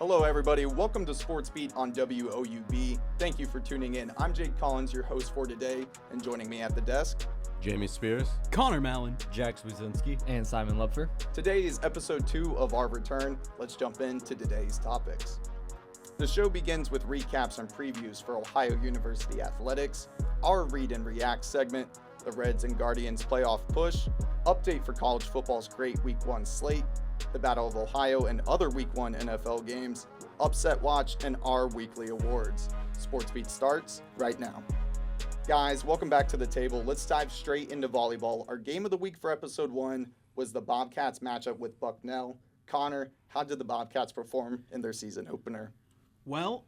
Hello, everybody. Welcome to SportsBeat on WOUB. Thank you for tuning in. I'm Jake Collins, your host for today, and joining me at the desk, Jamey Spears, Connor Mallon, Zwiesinski, and Simon Lupfer. Today is episode 2 of our return. Let's jump into today's topics. The show begins with recaps and previews for Ohio University athletics, our Read and React segment, the Reds and Guardians playoff push, update for college football's great Week 1 slate, the Battle of Ohio and other Week 1 NFL games, Upset Watch, and our weekly awards. SportsBeat starts right now. Guys, welcome back to the table. Let's dive straight into volleyball. Our game of the week for episode 1 was the Bobcats matchup with Bucknell. Connor, how did the Bobcats perform in their season opener? Well,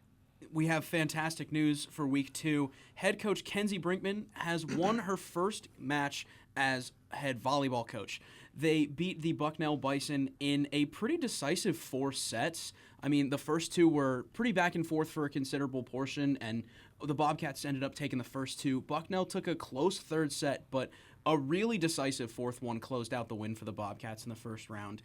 we have fantastic news for Week 2. Head coach Kenzie Brinkman has won her first match as head volleyball coach. They beat the Bucknell Bison in a pretty decisive 4 sets. I mean, the first 2 were pretty back and forth for a considerable portion, and the Bobcats ended up taking the first 2. Bucknell took a close third set, but a really decisive fourth one closed out the win for the Bobcats in the first round.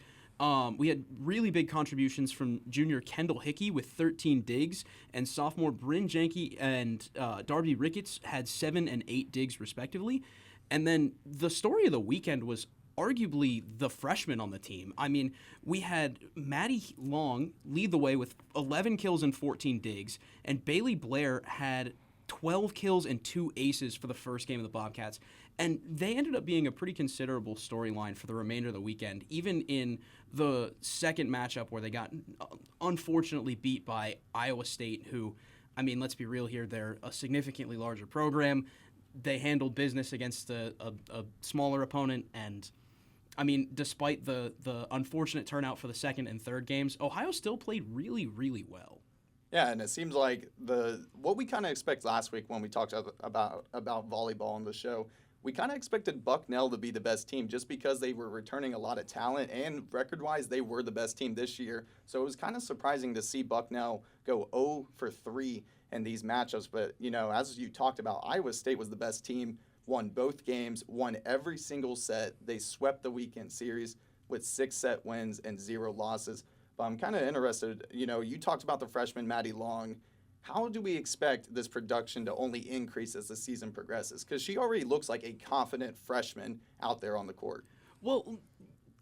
We had really big contributions from junior Kendall Hickey with 13 digs, and sophomore Bryn Janke and Darby Ricketts had 7 and 8 digs respectively. And then the story of the weekend was arguably the freshman on the team. I mean, we had Maddie Long lead the way with 11 kills and 14 digs, and Bailey Blair had 12 kills and 2 aces for the first game of the Bobcats. And they ended up being a pretty considerable storyline for the remainder of the weekend, even in the second matchup where they got unfortunately beat by Iowa State, who, I mean, let's be real here, they're a significantly larger program. They handled business against a smaller opponent, and I mean, despite the unfortunate turnout for the second and third games, Ohio still played really, really well. Yeah, and it seems like what we kind of expect last week when we talked about volleyball on the show, we kind of expected Bucknell to be the best team just because they were returning a lot of talent, and record-wise, they were the best team this year. So it was kind of surprising to see Bucknell go 0 for 3 in these matchups. But, you know, as you talked about, Iowa State was the best team, won both games, won every single set. They swept the weekend series with 6 set wins and 0 losses. But I'm kind of interested, you know, you talked about the freshman Maddie Long. How do we expect this production to only increase as the season progresses? Because she already looks like a confident freshman out there on the court. Well,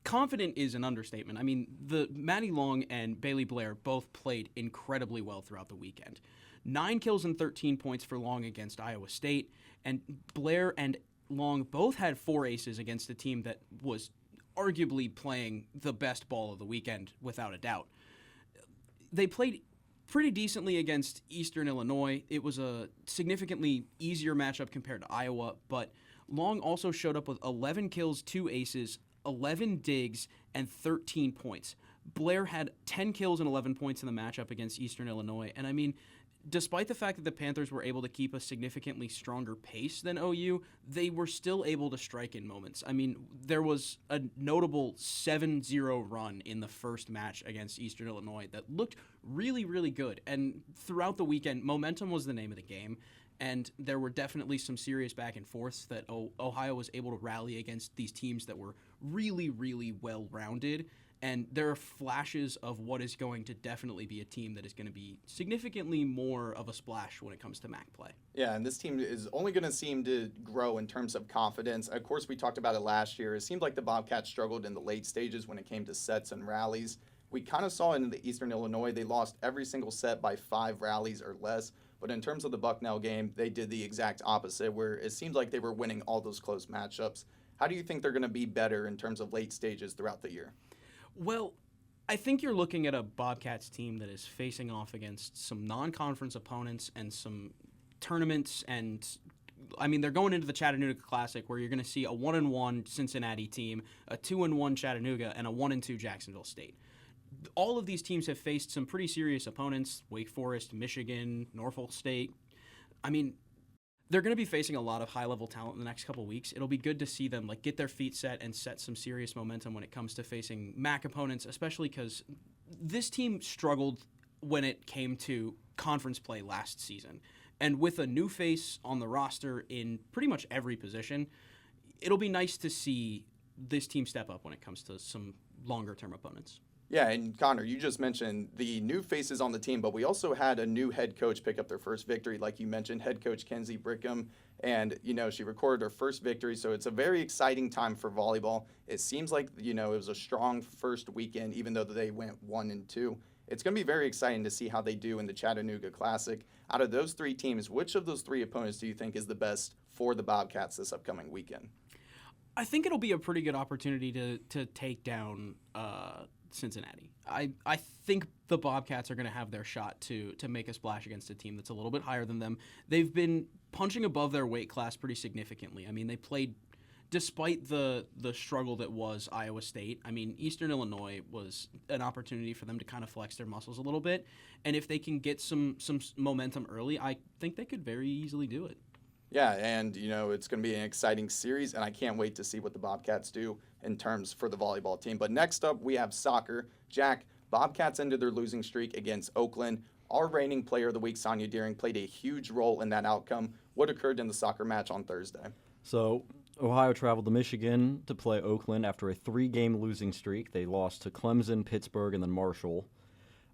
confident is an understatement. I mean, the Maddie Long and Bailey Blair both played incredibly well throughout the weekend. 9 kills and 13 points for Long against Iowa State, and Blair and Long both had 4 aces against a team that was arguably playing the best ball of the weekend, without a doubt. They played pretty decently against Eastern Illinois. It was a significantly easier matchup compared to Iowa, but Long also showed up with 11 kills, 2 aces, 11 digs, and 13 points. Blair had 10 kills and 11 points in the matchup against Eastern Illinois, and I mean, despite the fact that the Panthers were able to keep a significantly stronger pace than OU, they were still able to strike in moments. I mean, there was a notable 7-0 run in the first match against Eastern Illinois that looked really, really good. And throughout the weekend, momentum was the name of the game. And there were definitely some serious back and forths that Ohio was able to rally against these teams that were really, really well-rounded. And there are flashes of what is going to definitely be a team that is going to be significantly more of a splash when it comes to MAC play. Yeah, and this team is only going to seem to grow in terms of confidence. Of course, we talked about it last year. It seemed like the Bobcats struggled in the late stages when it came to sets and rallies. We kind of saw it in the Eastern Illinois. They lost every single set by 5 rallies or less. But in terms of the Bucknell game, they did the exact opposite, where it seemed like they were winning all those close matchups. How do you think they're going to be better in terms of late stages throughout the year? Well, I think you're looking at a Bobcats team that is facing off against some non-conference opponents and some tournaments, and I mean, they're going into the Chattanooga Classic where you're going to see a 1-1 Cincinnati team, a 2-1 Chattanooga, and a 1-2 Jacksonville State. All of these teams have faced some pretty serious opponents: Wake Forest, Michigan, Norfolk State. I mean, they're going to be facing a lot of high-level talent in the next couple of weeks. It'll be good to see them get their feet set and set some serious momentum when it comes to facing MAC opponents, especially because this team struggled when it came to conference play last season. And with a new face on the roster in pretty much every position, it'll be nice to see this team step up when it comes to some longer-term opponents. Yeah, and Connor, you just mentioned the new faces on the team, but we also had a new head coach pick up their first victory, like you mentioned, head coach Kenzie Brickham. And, she recorded her first victory, so it's a very exciting time for volleyball. It seems like, it was a strong first weekend, even though they went 1-2. It's going to be very exciting to see how they do in the Chattanooga Classic. Out of those three teams, which of those three opponents do you think is the best for the Bobcats this upcoming weekend? I think it'll be a pretty good opportunity to take down Cincinnati. I think the Bobcats are going to have their shot to make a splash against a team that's a little bit higher than them. They've been punching above their weight class pretty significantly. I mean, they played, despite the struggle that was Iowa State, I mean, Eastern Illinois was an opportunity for them to kind of flex their muscles a little bit. And if they can get some momentum early, I think they could very easily do it. Yeah, and, it's going to be an exciting series, and I can't wait to see what the Bobcats do in terms for the volleyball team. But next up, we have soccer. Jack, Bobcats ended their losing streak against Oakland. Our reigning player of the week, Sonia Deering, played a huge role in that outcome. What occurred in the soccer match on Thursday? So, Ohio traveled to Michigan to play Oakland after a 3-game losing streak. They lost to Clemson, Pittsburgh, and then Marshall.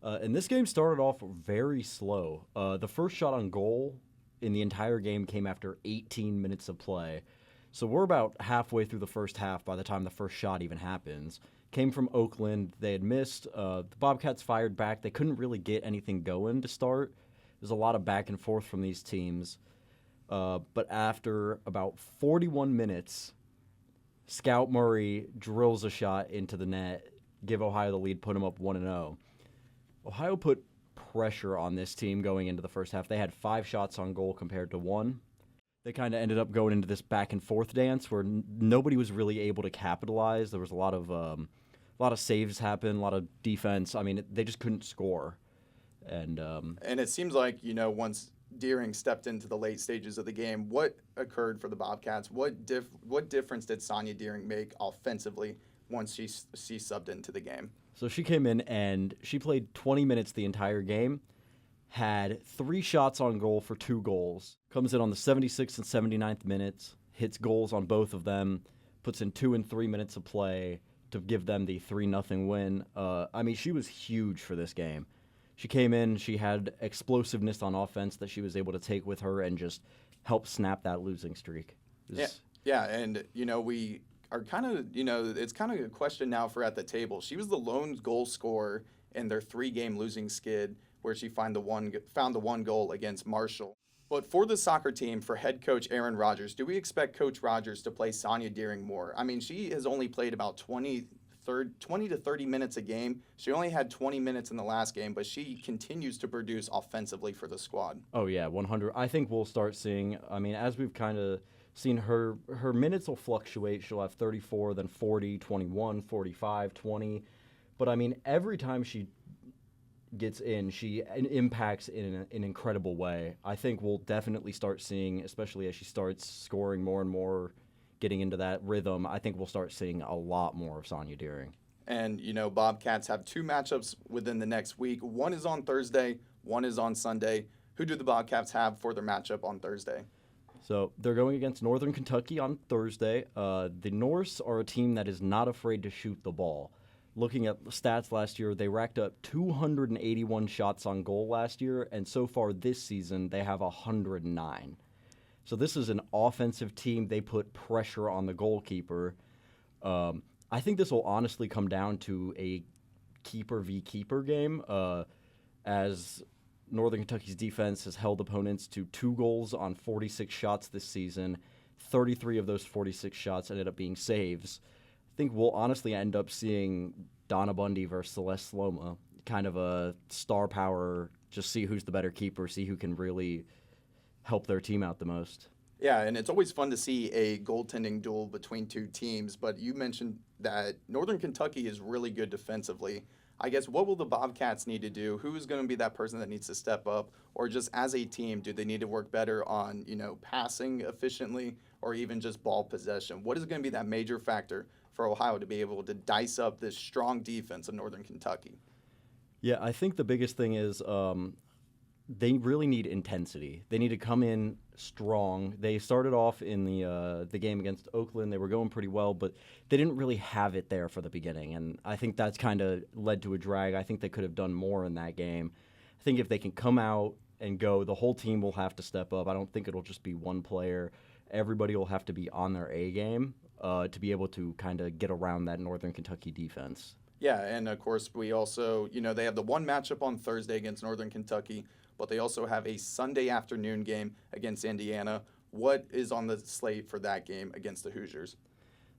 And this game started off very slow. The first shot on goal in the entire game came after 18 minutes of play. So we're about halfway through the first half by the time the first shot even happens. Came from Oakland. They had missed. The Bobcats fired back. They couldn't really get anything going to start. There's a lot of back and forth from these teams. But after about 41 minutes, Scout Murray drills a shot into the net, give Ohio the lead, put them up 1-0. Ohio put pressure on this team going into the first half. They had 5 shots on goal compared to 1. They kind of ended up going into this back and forth dance where nobody was really able to capitalize. There was a lot of saves happen, a lot of defense. I mean, they just couldn't score. And it seems like, once Deering stepped into the late stages of the game, what occurred for the Bobcats? What difference did Sonia Deering make offensively once she subbed into the game? So she came in and she played 20 minutes the entire game, had 3 shots on goal for 2 goals, comes in on the 76th and 79th minutes, hits goals on both of them, puts in 2 and 3 minutes of play to give them the 3-0 win. I mean, she was huge for this game. She came in, she had explosiveness on offense that she was able to take with her and just help snap that losing streak. Yeah, and, we are kind of, it's kind of a question now for at the table. She was the lone goal scorer in their 3-game losing skid where she found the one goal against Marshall. But for the soccer team, for head coach Aaron Rodgers, do we expect Coach Rodgers to play Sonia Deering more? I mean, she has only played about 20 to 30 minutes a game. She only had 20 minutes in the last game, but she continues to produce offensively for the squad. Oh, yeah, 100. I think we'll start seeing, I mean, as we've kind of seen her minutes will fluctuate. She'll have 34, then 40, 21, 45, 20. But, I mean, every time she gets in, she impacts in an incredible way. I think we'll definitely start seeing, especially as she starts scoring more and more, getting into that rhythm, I think we'll start seeing a lot more of Sonia Deering. And, Bobcats have 2 matchups within the next week. One is on Thursday, one is on Sunday. Who do the Bobcats have for their matchup on Thursday? So they're going against Northern Kentucky on Thursday. The Norse are a team that is not afraid to shoot the ball. Looking at the stats last year, they racked up 281 shots on goal last year, and so far this season, they have 109. So this is an offensive team. They put pressure on the goalkeeper. I think this will honestly come down to a keeper v. keeper game, as Northern Kentucky's defense has held opponents to 2 goals on 46 shots this season. 33 of those 46 shots ended up being saves. I think we'll honestly end up seeing Donna Bundy versus Celeste Sloma, kind of a star power, just see who's the better keeper, see who can really help their team out the most. Yeah, and it's always fun to see a goaltending duel between 2 teams, but you mentioned that Northern Kentucky is really good defensively. I guess what will the Bobcats need to do? Who is going to be that person that needs to step up? Or just as a team, do they need to work better on, passing efficiently or even just ball possession? What is going to be that major factor for Ohio to be able to dice up this strong defense of Northern Kentucky? Yeah, I think the biggest thing is they really need intensity. They need to come in strong. They started off in the game against Oakland. They were going pretty well, but they didn't really have it there for the beginning, and I think that's kind of led to a drag. I think they could have done more in that game. I think if they can come out and go, the whole team will have to step up. I don't think it'll just be one player. Everybody will have to be on their A game to be able to kind of get around that Northern Kentucky defense. Yeah, and of course we also, they have the one matchup on Thursday against Northern Kentucky, but they also have a Sunday afternoon game against Indiana. What is on the slate for that game against the Hoosiers?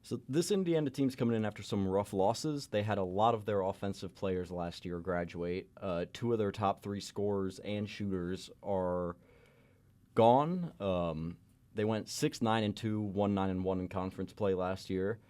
So this Indiana team's coming in after some rough losses. They had a lot of their offensive players last year graduate. 2 of their top 3 scorers and shooters are gone. They went 6-9-2, 1-9-1 in conference play last year.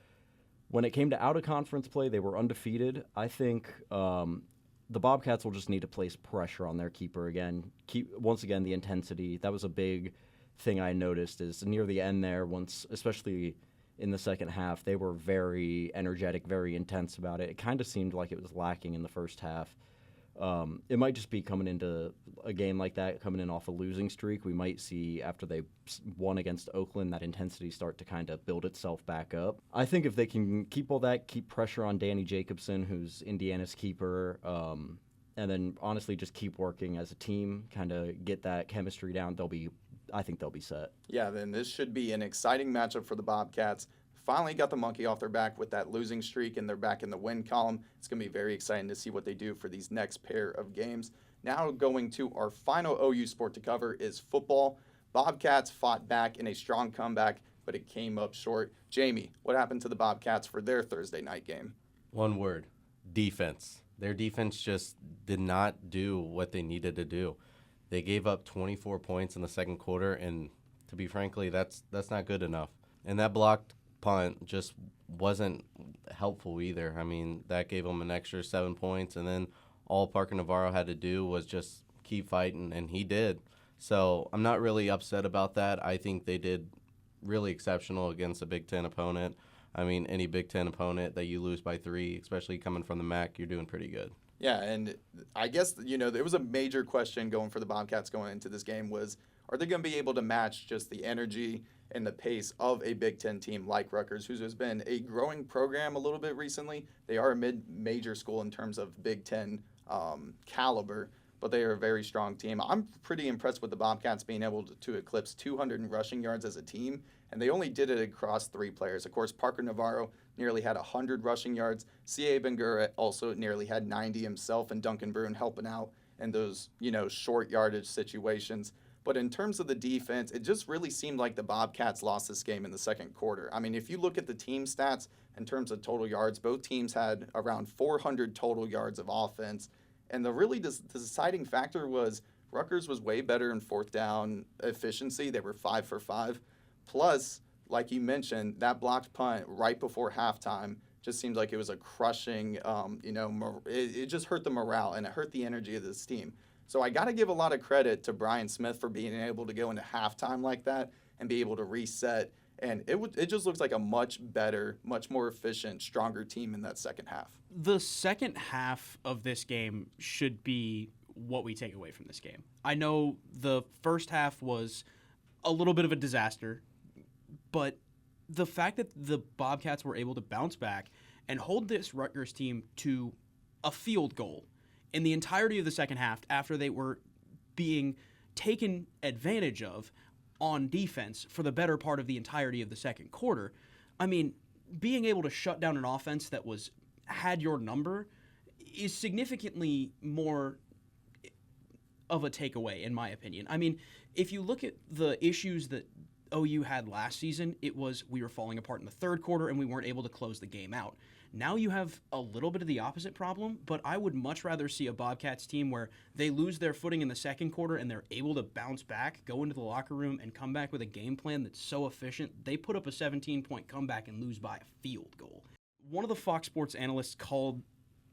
When it came to out-of-conference play, they were undefeated. I think the Bobcats will just need to place pressure on their keeper again. Once again, the intensity. That was a big thing I noticed is near the end there, especially in the second half, they were very energetic, very intense about it. It kind of seemed like it was lacking in the first half. It might just be coming into a game like that, coming in off a losing streak. We might see after they won against Oakland that intensity start to kind of build itself back up. I think if they can keep all that, keep pressure on Danny Jacobson, who's Indiana's keeper, and then honestly just keep working as a team, kind of get that chemistry down, I think they'll be set. Yeah, then this should be an exciting matchup for the Bobcats. Finally got the monkey off their back with that losing streak, and they're back in the win column. It's going to be very exciting to see what they do for these next pair of games. Now going to our final OU sport to cover is football. Bobcats fought back in a strong comeback, but it came up short. Jamey, what happened to the Bobcats for their Thursday night game? One word, defense. Their defense just did not do what they needed to do. They gave up 24 points in the second quarter, and to be frankly, that's not good enough. And that blocked punt just wasn't helpful either. I mean, that gave them an extra 7 points, and then all Parker Navarro had to do was just keep fighting, and he did. So I'm not really upset about that. I think they did really exceptional against a Big Ten opponent. I mean, any Big Ten opponent that you lose by 3, especially coming from the MAC, you're doing pretty good. Yeah, and I guess, there was a major question going for the Bobcats going into this game was, are they going to be able to match just the energy and the pace of a Big Ten team like Rutgers, who's been a growing program a little bit recently? They are a mid-major school in terms of Big Ten caliber, but they are a very strong team. I'm pretty impressed with the Bobcats being able to eclipse 200 in rushing yards as a team, and they only did it across 3 players. Of course, Parker Navarro nearly had 100 rushing yards. C.A. Bangura also nearly had 90 himself, and Duncan Bruin helping out in those, short yardage situations. But in terms of the defense, it just really seemed like the Bobcats lost this game in the second quarter. I mean, if you look at the team stats in terms of total yards, both teams had around 400 total yards of offense. And the deciding factor was Rutgers was way better in fourth down efficiency. They were 5 for 5. Plus, like you mentioned, that blocked punt right before halftime just seemed like it was a crushing, it just hurt the morale and it hurt the energy of this team. So I got to give a lot of credit to Brian Smith for being able to go into halftime like that and be able to reset. And it just looks like a much better, much more efficient, stronger team in that second half. The second half of this game should be what we take away from this game. I know the first half was a little bit of a disaster, but the fact that the Bobcats were able to bounce back and hold this Rutgers team to a field goal in the entirety of the second half after they were being taken advantage of on defense for the better part of the entirety of the second quarter. I mean, being able to shut down an offense that had your number is significantly more of a takeaway, in my opinion. I mean, if you look at the issues that OU had last season, it was we were falling apart in the third quarter and we weren't able to close the game out. Now you have a little bit of the opposite problem, but I would much rather see a Bobcats team where they lose their footing in the second quarter and they're able to bounce back, go into the locker room, and come back with a game plan that's so efficient. They put up a 17-point comeback and lose by a field goal. One of the Fox Sports analysts called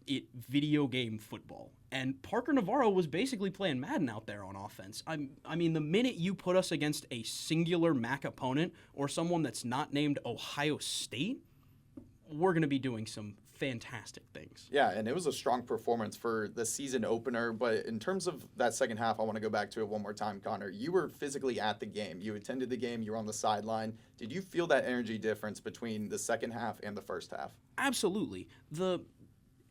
it video game football, and Parker Navarro was basically playing Madden out there on offense. I mean, the minute you put us against a singular MAC opponent or someone that's not named Ohio State, we're going to be doing some fantastic things. Yeah, and it was a strong performance for the season opener. But in terms of that second half, I want to go back to it one more time, Connor. You were physically at the game. You attended the game. You were on the sideline. Did you feel that energy difference between the second half and the first half? Absolutely. The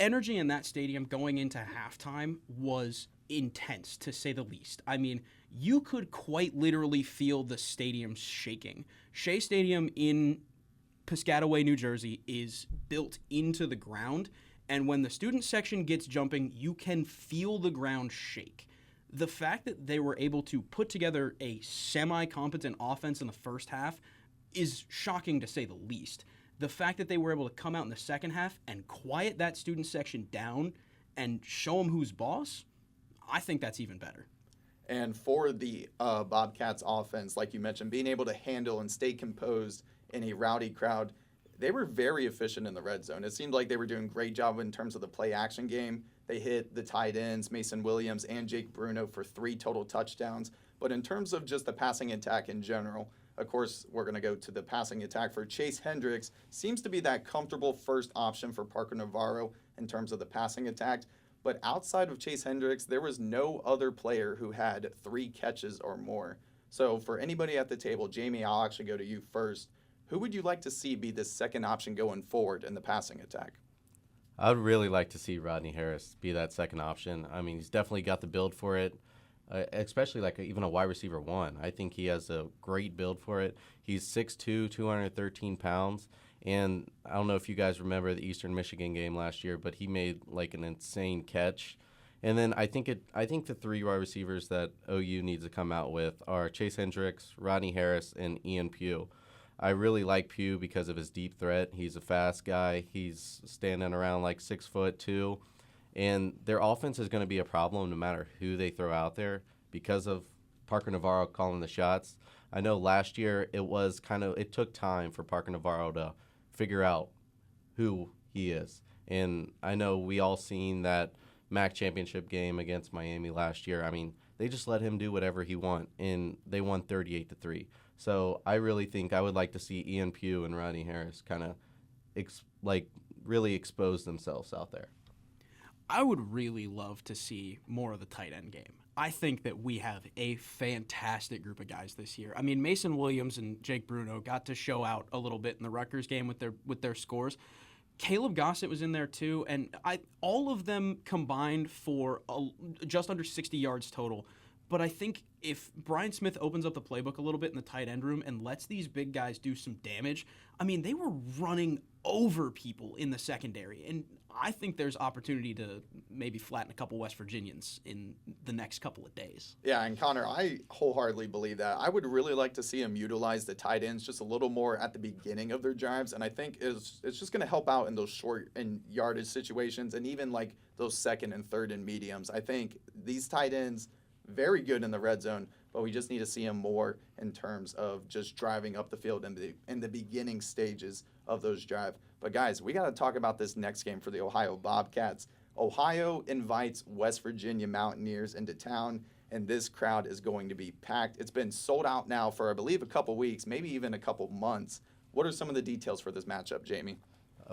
energy in that stadium going into halftime was intense, to say the least. I mean, you could quite literally feel the stadium shaking. Shea Stadium in Piscataway, New Jersey, is built into the ground, and when the student section gets jumping, you can feel the ground shake. The fact that they were able to put together a semi-competent offense in the first half is shocking, to say the least. The fact that they were able to come out in the second half and quiet that student section down and show them who's boss, I think that's even better. And for the Bobcats offense, like you mentioned, being able to handle and stay composed in a rowdy crowd, they were very efficient in the red zone. It seemed like they were doing a great job in terms of the play-action game. They hit the tight ends, Mason Williams and Jake Bruno, for 3 total touchdowns. But in terms of just the passing attack in general, of course, we're going to go to the passing attack for Chase Hendricks. Seems to be that comfortable first option for Parker Navarro in terms of the passing attack. But outside of Chase Hendricks, there was no other player who had 3 catches or more. So for anybody at the table, Jamey, I'll actually go to you first. Who would you like to see be the second option going forward in the passing attack? I would really like to see Rodney Harris be that second option. I mean, he's definitely got the build for it, especially like even a wide receiver 1. I think he has a great build for it. He's 6'2", 213 pounds. And I don't know if you guys remember the Eastern Michigan game last year, but he made like an insane catch. And then I think the 3 wide receivers that OU needs to come out with are Chase Hendricks, Rodney Harris, and Ian Pugh. I really like Pugh because of his deep threat. He's a fast guy. He's standing around like 6'2", and their offense is going to be a problem no matter who they throw out there because of Parker Navarro calling the shots. I know last year it took time for Parker Navarro to figure out who he is, and I know we all seen that MAC championship game against Miami last year. I mean, they just let him do whatever he want, and they won 38-3. So I really think I would like to see Ian Pugh and Rodney Harris kind of really expose themselves out there. I would really love to see more of the tight end game. I think that we have a fantastic group of guys this year. I mean, Mason Williams and Jake Bruno got to show out a little bit in the Rutgers game with their scores. Caleb Gossett was in there too, and all of them combined for just under 60 yards total. But I think if Brian Smith opens up the playbook a little bit in the tight end room and lets these big guys do some damage, I mean, they were running over people in the secondary. And I think there's opportunity to maybe flatten a couple West Virginians in the next couple of days. Yeah, and Connor, I wholeheartedly believe that. I would really like to see them utilize the tight ends just a little more at the beginning of their drives, and I think it's just going to help out in those short and yardage situations and even like those second and third and mediums. I think these tight ends, very good in the red zone, but we just need to see him more in terms of just driving up the field in the beginning stages of those drives. But guys, we got to talk about this next game for the Ohio Bobcats. Ohio invites West Virginia Mountaineers into town, and this crowd is going to be packed. It's been sold out now for, I believe, a couple weeks, maybe even a couple months. What are some of the details for this matchup, Jamey?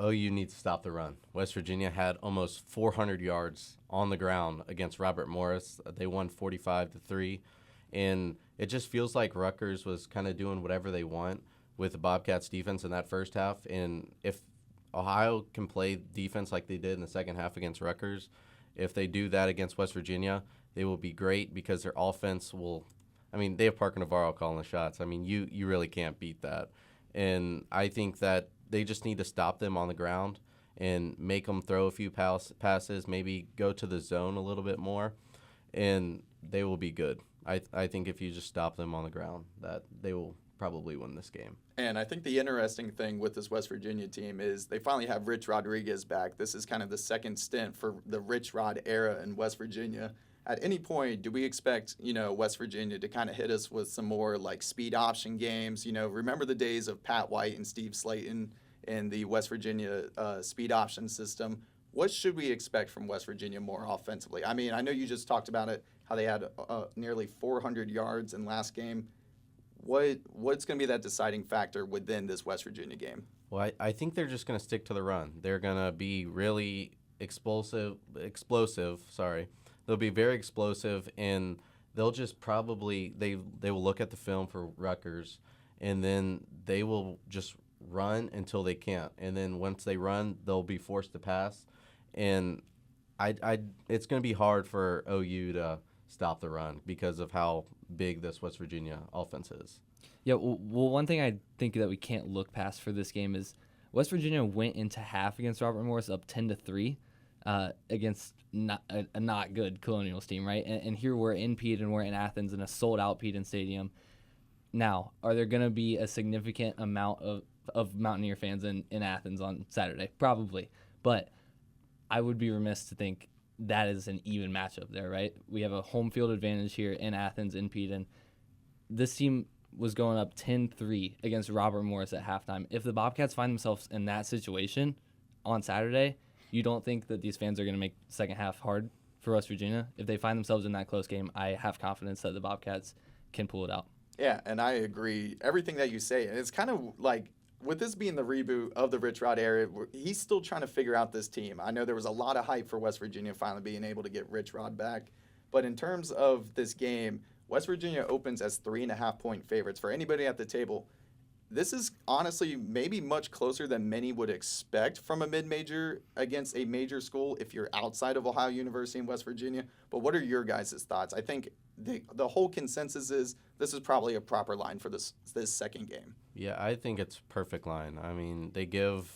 OU needs to stop the run. West Virginia had almost 400 yards on the ground against Robert Morris. They won 45-3, and it just feels like Rutgers was kind of doing whatever they want with the Bobcats defense in that first half. And if Ohio can play defense like they did in the second half against Rutgers, if they do that against West Virginia, they will be great because their offense will – I mean, they have Parker Navarro calling the shots. I mean, you really can't beat that. And I think that they just need to stop them on the ground and make them throw a few passes, maybe go to the zone a little bit more, and they will be good. I think if you just stop them on the ground, that they will probably win this game. And I think the interesting thing with this West Virginia team is they finally have Rich Rodriguez back. This is kind of the second stint for the Rich Rod era in West Virginia. At any point, do we expect, West Virginia to kind of hit us with some more like speed option games? Remember the days of Pat White and Steve Slayton in the West Virginia speed option system? What should we expect from West Virginia more offensively? I mean, I know you just talked about it, how they had nearly 400 yards in last game. What's going to be that deciding factor within this West Virginia game? Well, I think they're just going to stick to the run. They're going to be really explosive. Sorry, they'll be very explosive, and they'll just probably they will look at the film for Rutgers, and then they will just run until they can't, and then once they run, they'll be forced to pass, and it's going to be hard for OU to stop the run because of how big this West Virginia offense is. Yeah, well, one thing I think that we can't look past for this game is West Virginia went into half against Robert Morris up 10-3 against a not good Colonials team, right? And here we're in Peden, we're in Athens in a sold-out Peden Stadium. Now, are there going to be a significant amount of Mountaineer fans in Athens on Saturday? Probably. But I would be remiss to think that is an even matchup there, right? We have a home field advantage here in Athens, in Peden. This team was going up 10-3 against Robert Morris at halftime. If the Bobcats find themselves in that situation on Saturday, you don't think that these fans are going to make the second half hard for West Virginia? If they find themselves in that close game, I have confidence that the Bobcats can pull it out. Yeah, and I agree. Everything that you say, and it's kind of like, with this being the reboot of the Rich Rod era, he's still trying to figure out this team. I know there was a lot of hype for West Virginia finally being able to get Rich Rod back. But in terms of this game, West Virginia opens as 3.5-point favorites. For anybody at the table, this is honestly maybe much closer than many would expect from a mid-major against a major school if you're outside of Ohio University and West Virginia. But what are your guys' thoughts? I think the whole consensus is this is probably a proper line for this second game. Yeah, I think it's a perfect line. I mean, they give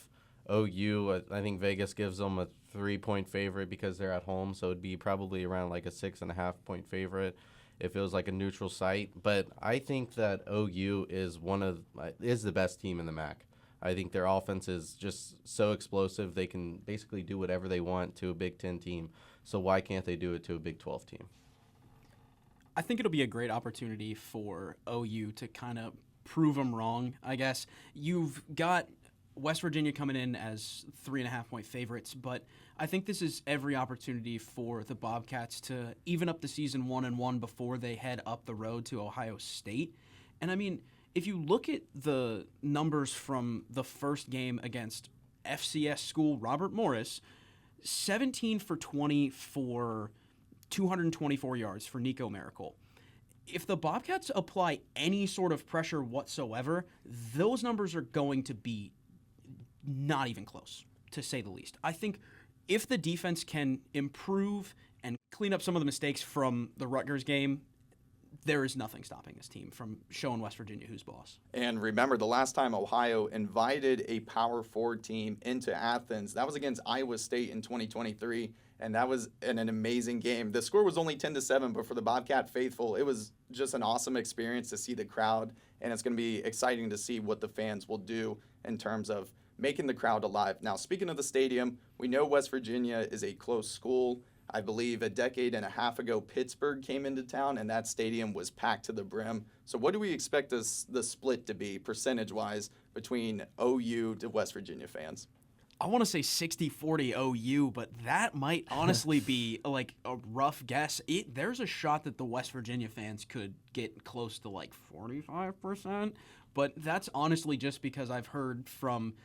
OU, I think Vegas gives them a 3-point favorite because they're at home, so it'd be probably around like a 6.5-point favorite if it was like a neutral site. But I think that OU is the best team in the MAC. I think their offense is just so explosive. They can basically do whatever they want to a Big Ten team. So why can't they do it to a Big 12 team? I think it'll be a great opportunity for OU to kind of prove them wrong, I guess. You've got West Virginia coming in as 3.5-point favorites, but I think this is every opportunity for the Bobcats to even up the season 1-1 before they head up the road to Ohio State. And I mean, if you look at the numbers from the first game against FCS school Robert Morris, 17 for 20 for 224 yards for Nico Miracle. If the Bobcats apply any sort of pressure whatsoever, those numbers are going to be not even close, to say the least. I think if the defense can improve and clean up some of the mistakes from the Rutgers game, there is nothing stopping this team from showing West Virginia who's boss. And remember, the last time Ohio invited a Power 4 team into Athens, that was against Iowa State in 2023, and that was an amazing game. The score was only 10-7, but for the Bobcat faithful, it was just an awesome experience to see the crowd, and it's going to be exciting to see what the fans will do in terms of making the crowd alive. Now, speaking of the stadium, we know West Virginia is a close school. I believe a decade and a half ago, Pittsburgh came into town, and that stadium was packed to the brim. So what do we expect the split to be, percentage-wise, between OU to West Virginia fans? I want to say 60-40 OU, but that might honestly be like a rough guess. There's a shot that the West Virginia fans could get close to like 45%, but that's honestly just because I've heard from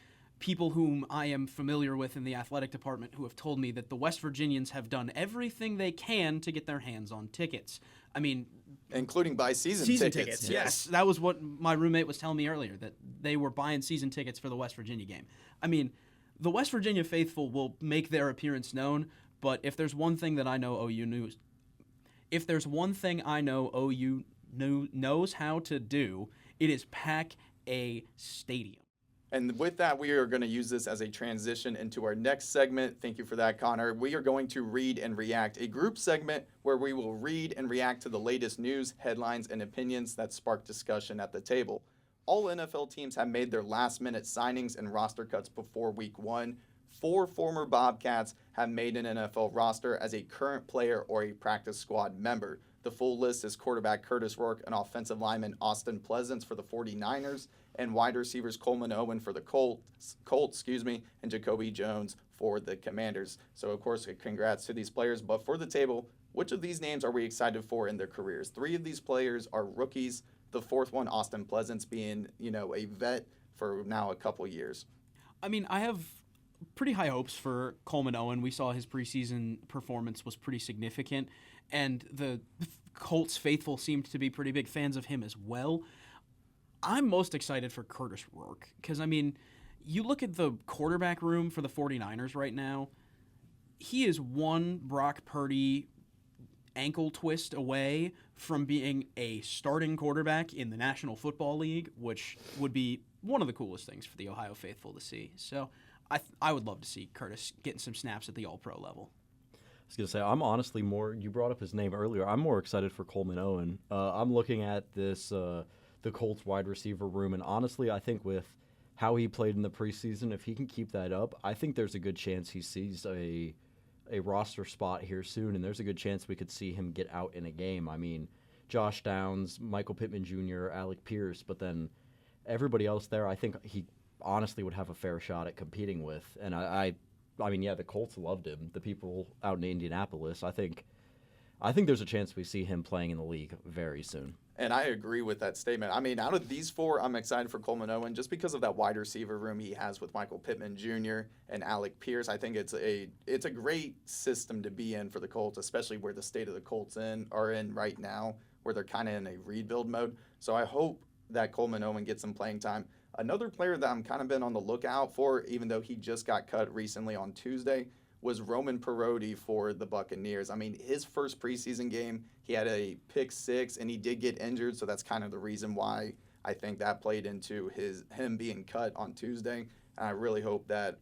people whom I am familiar with in the athletic department who have told me that the West Virginians have done everything they can to get their hands on tickets. I mean, including buy season tickets. Yes, that was what my roommate was telling me earlier, that they were buying season tickets for the West Virginia game. I mean, the West Virginia faithful will make their appearance known, but if there's one thing that I know OU knows how to do, it is pack a stadium. And with that, we are going to use this as a transition into our next segment. Thank you for that, Connor. We are going to read and react, a group segment where we will read and react to the latest news, headlines, and opinions that spark discussion at the table. All NFL teams have made their last-minute signings and roster cuts before Week 1. 4 former Bobcats have made an NFL roster as a current player or a practice squad member. The full list is quarterback Curtis Rourke and offensive lineman Austin Pleasance for the 49ers, and wide receivers Coleman Owen for the Colts, and Jacoby Jones for the Commanders. So, of course, congrats to these players. But for the table, which of these names are we excited for in their careers? 3 of these players are rookies. The 4th one, Austin Pleasance, being, a vet for now a couple years. I mean, I have pretty high hopes for Coleman Owen. We saw his preseason performance was pretty significant, and the Colts faithful seemed to be pretty big fans of him as well. I'm most excited for Curtis Rourke because, I mean, you look at the quarterback room for the 49ers right now, he is one Brock Purdy ankle twist away from being a starting quarterback in the National Football League, which would be one of the coolest things for the Ohio faithful to see. So I would love to see Curtis getting some snaps at the All-Pro level. I was going to say, I'm honestly more, you brought up his name earlier, I'm more excited for Coleman Owen. I'm looking at this, the Colts wide receiver room, and honestly, I think with how he played in the preseason, if he can keep that up, I think there's a good chance he sees a roster spot here soon, and there's a good chance we could see him get out in a game. I mean, Josh Downs, Michael Pittman Jr., Alec Pierce, but then everybody else there, I think he honestly would have a fair shot at competing with. And I mean, yeah, the Colts loved him. The people out in Indianapolis, I think there's a chance we see him playing in the league very soon. And I agree with that statement. I mean, out of these four, I'm excited for Coleman Owen just because of that wide receiver room he has with Michael Pittman Jr. and Alec Pierce. I think it's a great system to be in for the Colts, especially where the state of the Colts are in right now, where they're kind of in a rebuild mode. So I hope that Coleman Owen gets some playing time. Another player that I'm kind of been on the lookout for, even though he just got cut recently on Tuesday, was Roman Perotti for the Buccaneers. I mean, his first preseason game, he had a pick six, and he did get injured, so that's kind of the reason why I think that played into him being cut on Tuesday. And I really hope that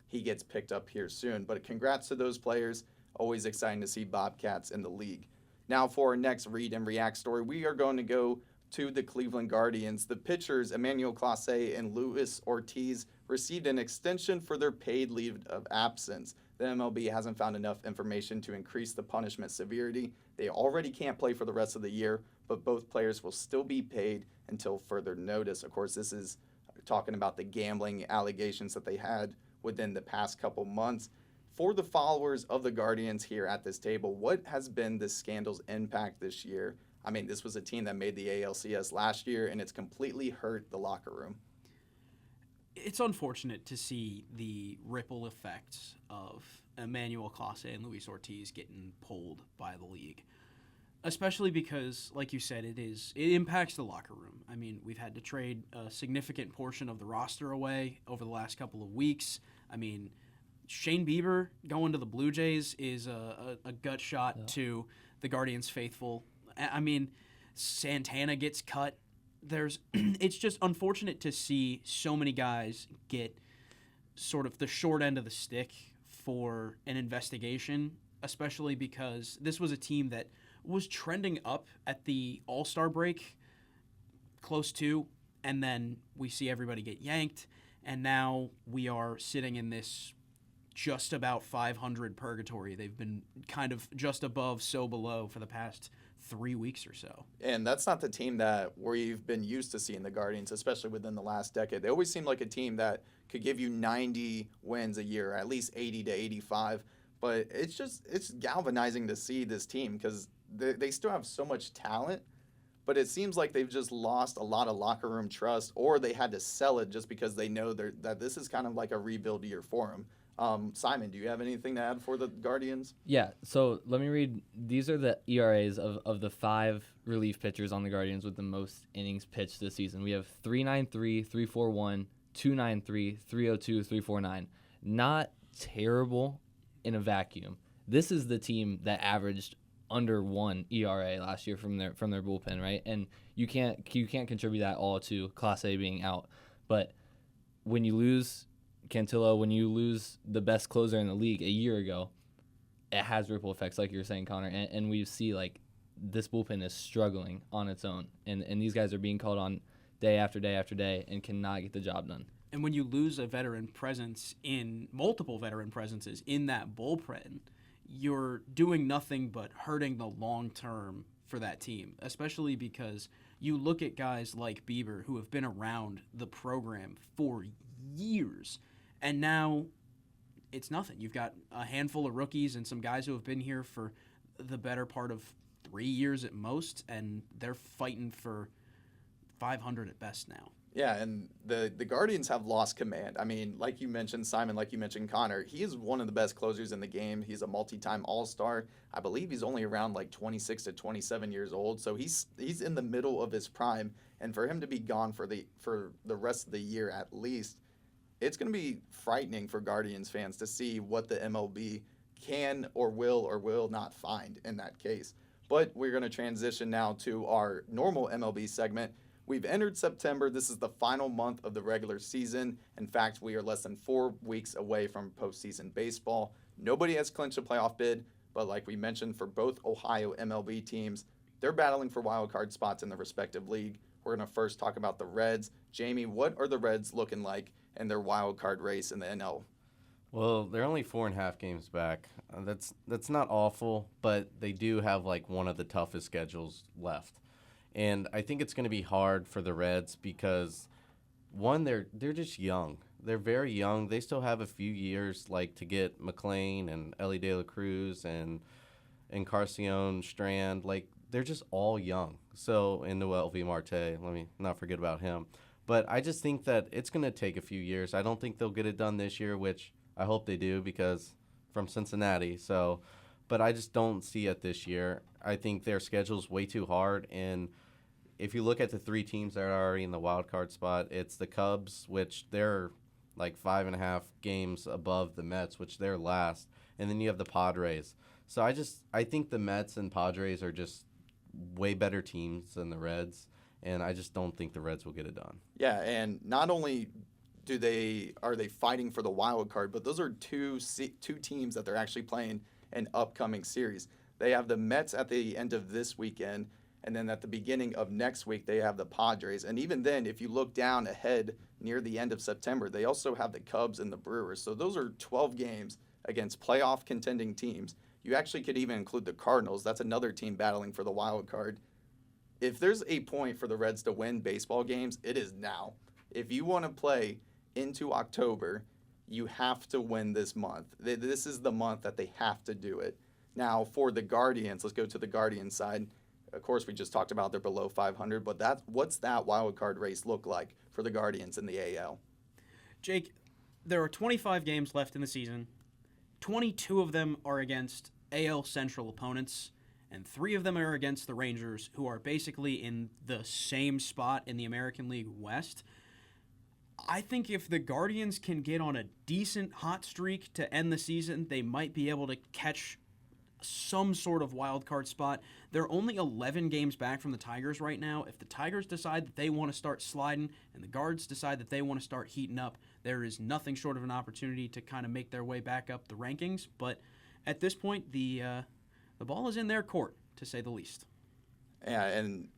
he gets picked up here soon. But congrats to those players. Always exciting to see Bobcats in the league. Now for our next Read and React story, we are going to go to the Cleveland Guardians. The pitchers, Emmanuel Clase and Luis Ortiz, received an extension for their paid leave of absence. The MLB hasn't found enough information to increase the punishment severity. They already can't play for the rest of the year, but both players will still be paid until further notice. Of course, this is talking about the gambling allegations that they had within the past couple months. For the followers of the Guardians here at this table, what has been the scandal's impact this year? I mean, this was a team that made the ALCS last year, and it's completely hurt the locker room. It's unfortunate to see the ripple effects of Emmanuel Clase and Luis Ortiz getting pulled by the league, especially because, like you said, it impacts the locker room. I mean, we've had to trade a significant portion of the roster away over the last couple of weeks. I mean, Shane Bieber going to the Blue Jays is a gut shot to the Guardians faithful. I mean, Santana gets cut. It's just unfortunate to see so many guys get sort of the short end of the stick for an investigation, especially because this was a team that was trending up at the All-Star break, close to, and then we see everybody get yanked, and now we are sitting in this just about 500 purgatory. They've been kind of just above, so below for the past 3 weeks or so. And that's not the team that we've been used to seeing the Guardians, especially within the last decade. They always seem like a team that could give you 90 wins a year, at least 80 to 85. But it's galvanizing to see this team because they still have so much talent, but it seems like they've just lost a lot of locker room trust, or they had to sell it just because they know that this is kind of like a rebuild year for them. Simon, do you have anything to add for the Guardians? Yeah, so let me read. These are the ERAs of the 5 relief pitchers on the Guardians with the most innings pitched this season. We have 393, 341, 293, 302, 349. Not terrible in a vacuum. This is the team that averaged under 1 ERA last year from their bullpen, right? And you can't contribute that all to Class A being out. But when you lose Cantillo, when you lose the best closer in the league a year ago, it has ripple effects, like you're saying, Connor. And we see like this bullpen is struggling on its own, and these guys are being called on day after day after day and cannot get the job done. And when you lose a veteran presence in multiple veteran presences in that bullpen, you're doing nothing but hurting the long term for that team, especially because you look at guys like Bieber who have been around the program for years. And now it's nothing. You've got a handful of rookies and some guys who have been here for the better part of 3 years at most, and they're fighting for 500 at best now. Yeah, and the Guardians have lost command. I mean, like you mentioned, Simon, like you mentioned, Connor, he is one of the best closers in the game. He's a multi-time All-Star. I believe he's only around like 26 to 27 years old, so he's in the middle of his prime. And for him to be gone for the rest of the year at least, it's going to be frightening for Guardians fans to see what the MLB can or will not find in that case. But we're going to transition now to our normal MLB segment. We've entered September. This is the final month of the regular season. In fact, we are less than 4 weeks away from postseason baseball. Nobody has clinched a playoff bid, but like we mentioned, for both Ohio MLB teams, they're battling for wild card spots in the respective league. We're going to first talk about the Reds. Jamey, what are the Reds looking like in their wild card race in the NL? Well, they're only 4.5 games back. That's not awful, but they do have like one of the toughest schedules left. And I think it's going to be hard for the Reds because, one, they're just young. They're very young. They still have a few years like to get McClain and Ellie De La Cruz and Encarnacion Strand. Like, they're just all young. So, and Noel V. Marte, let me not forget about him. But I just think that it's going to take a few years. I don't think they'll get it done this year, which I hope they do because from Cincinnati. So, but I just don't see it this year. I think their schedule's way too hard. And if you look at the 3 teams that are already in the wild card spot, it's the Cubs, which they're like 5.5 games above the Mets, which they're last. And then you have the Padres. So I think the Mets and Padres are just way better teams than the Reds. And I just don't think the Reds will get it done. Yeah, and not only are they fighting for the wild card, but those are two teams that they're actually playing an upcoming series. They have the Mets at the end of this weekend, and then at the beginning of next week, they have the Padres. And even then, if you look down ahead near the end of September, they also have the Cubs and the Brewers. So those are 12 games against playoff contending teams. You actually could even include the Cardinals. That's another team battling for the wild card. If there's a point for the Reds to win baseball games, it is now. If you want to play into October, you have to win this month. This is the month that they have to do it. Now, for the Guardians, let's go to the Guardians side. Of course, we just talked about they're below 500, but what's that wild card race look like for the Guardians in the AL? Jake, there are 25 games left in the season. 22 of them are against AL Central opponents, and 3 of them are against the Rangers, who are basically in the same spot in the American League West. I think if the Guardians can get on a decent hot streak to end the season, they might be able to catch some sort of wild card spot. They're only 11 games back from the Tigers right now. If the Tigers decide that they want to start sliding and the Guards decide that they want to start heating up, there is nothing short of an opportunity to kind of make their way back up the rankings. But at this point, the ball is in their court, to say the least. Yeah, and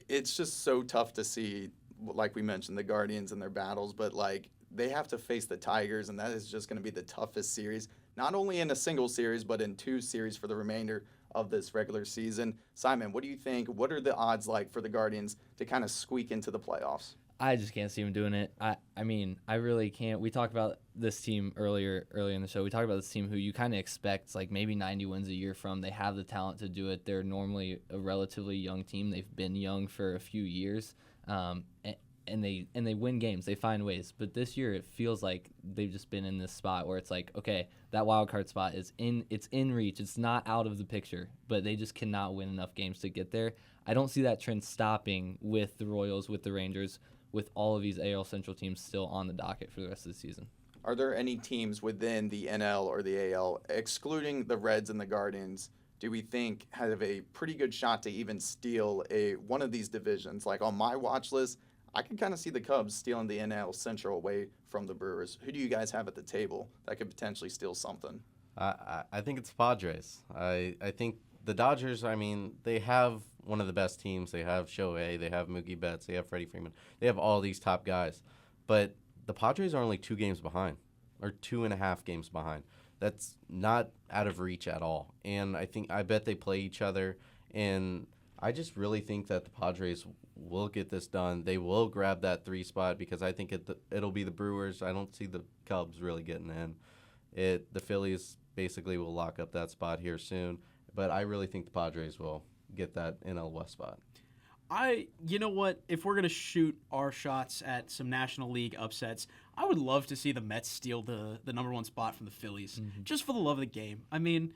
it's just so tough to see, like we mentioned, the Guardians and their battles, but like they have to face the Tigers, and that is just going to be the toughest series, not only in a single series, but in 2 series for the remainder of this regular season. Simon, what do you think? What are the odds like for the Guardians to kind of squeak into the playoffs? I just can't see them doing it. I mean, I really can't. We talked about this team earlier in the show. We talked about this team who you kind of expect like maybe 90 wins a year from. They have the talent to do it. They're normally a relatively young team. They've been young for a few years, and they win games. They find ways. But this year it feels like they've just been in this spot where it's like, okay, that wild card spot is in reach. It's not out of the picture, but they just cannot win enough games to get there. I don't see that trend stopping with the Royals, with the Rangers, with all of these AL Central teams still on the docket for the rest of the season. Are there any teams within the NL or the AL, excluding the Reds and the Guardians, do we think have a pretty good shot to even steal one of these divisions? Like on my watch list, I can kind of see the Cubs stealing the NL Central away from the Brewers. Who do you guys have at the table that could potentially steal something? I think it's Padres. I think the Dodgers, I mean, they have one of the best teams. They have Shohei, they have Mookie Betts, they have Freddie Freeman. They have all these top guys. But the Padres are only 2 games behind, or 2.5 games behind. That's not out of reach at all. And I bet they play each other. And I just really think that the Padres will get this done. They will grab that 3 spot because I think it'll be the Brewers. I don't see the Cubs really getting in. The Phillies basically will lock up that spot here soon. But I really think the Padres will get that NL West spot. You know what? If we're gonna shoot our shots at some National League upsets, I would love to see the Mets steal the number 1 spot from the Phillies, just for the love of the game. I mean,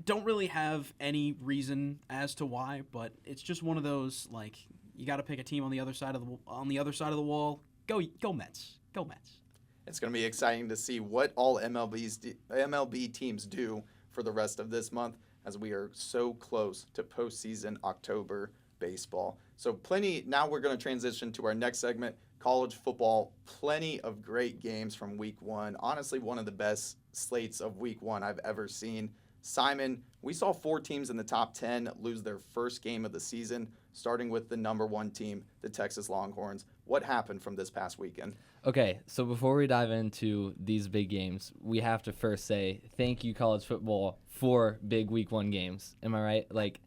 don't really have any reason as to why, but it's just one of those, like, you got to pick a team on the other side of the wall. Go Mets. Go Mets. It's going to be exciting to see what all MLB teams do for the rest of this month, as we are so close to postseason October baseball. So now we're going to transition to our next segment, college football. Plenty of great games from week 1. Honestly, one of the best slates of week 1 I've ever seen. Simon, we saw 4 teams in the top 10 lose their first game of the season, starting with the number 1 team, the Texas Longhorns. What happened from this past weekend? Okay, so before we dive into these big games, we have to first say thank you, college football, for big week 1 games. Am I right? Like,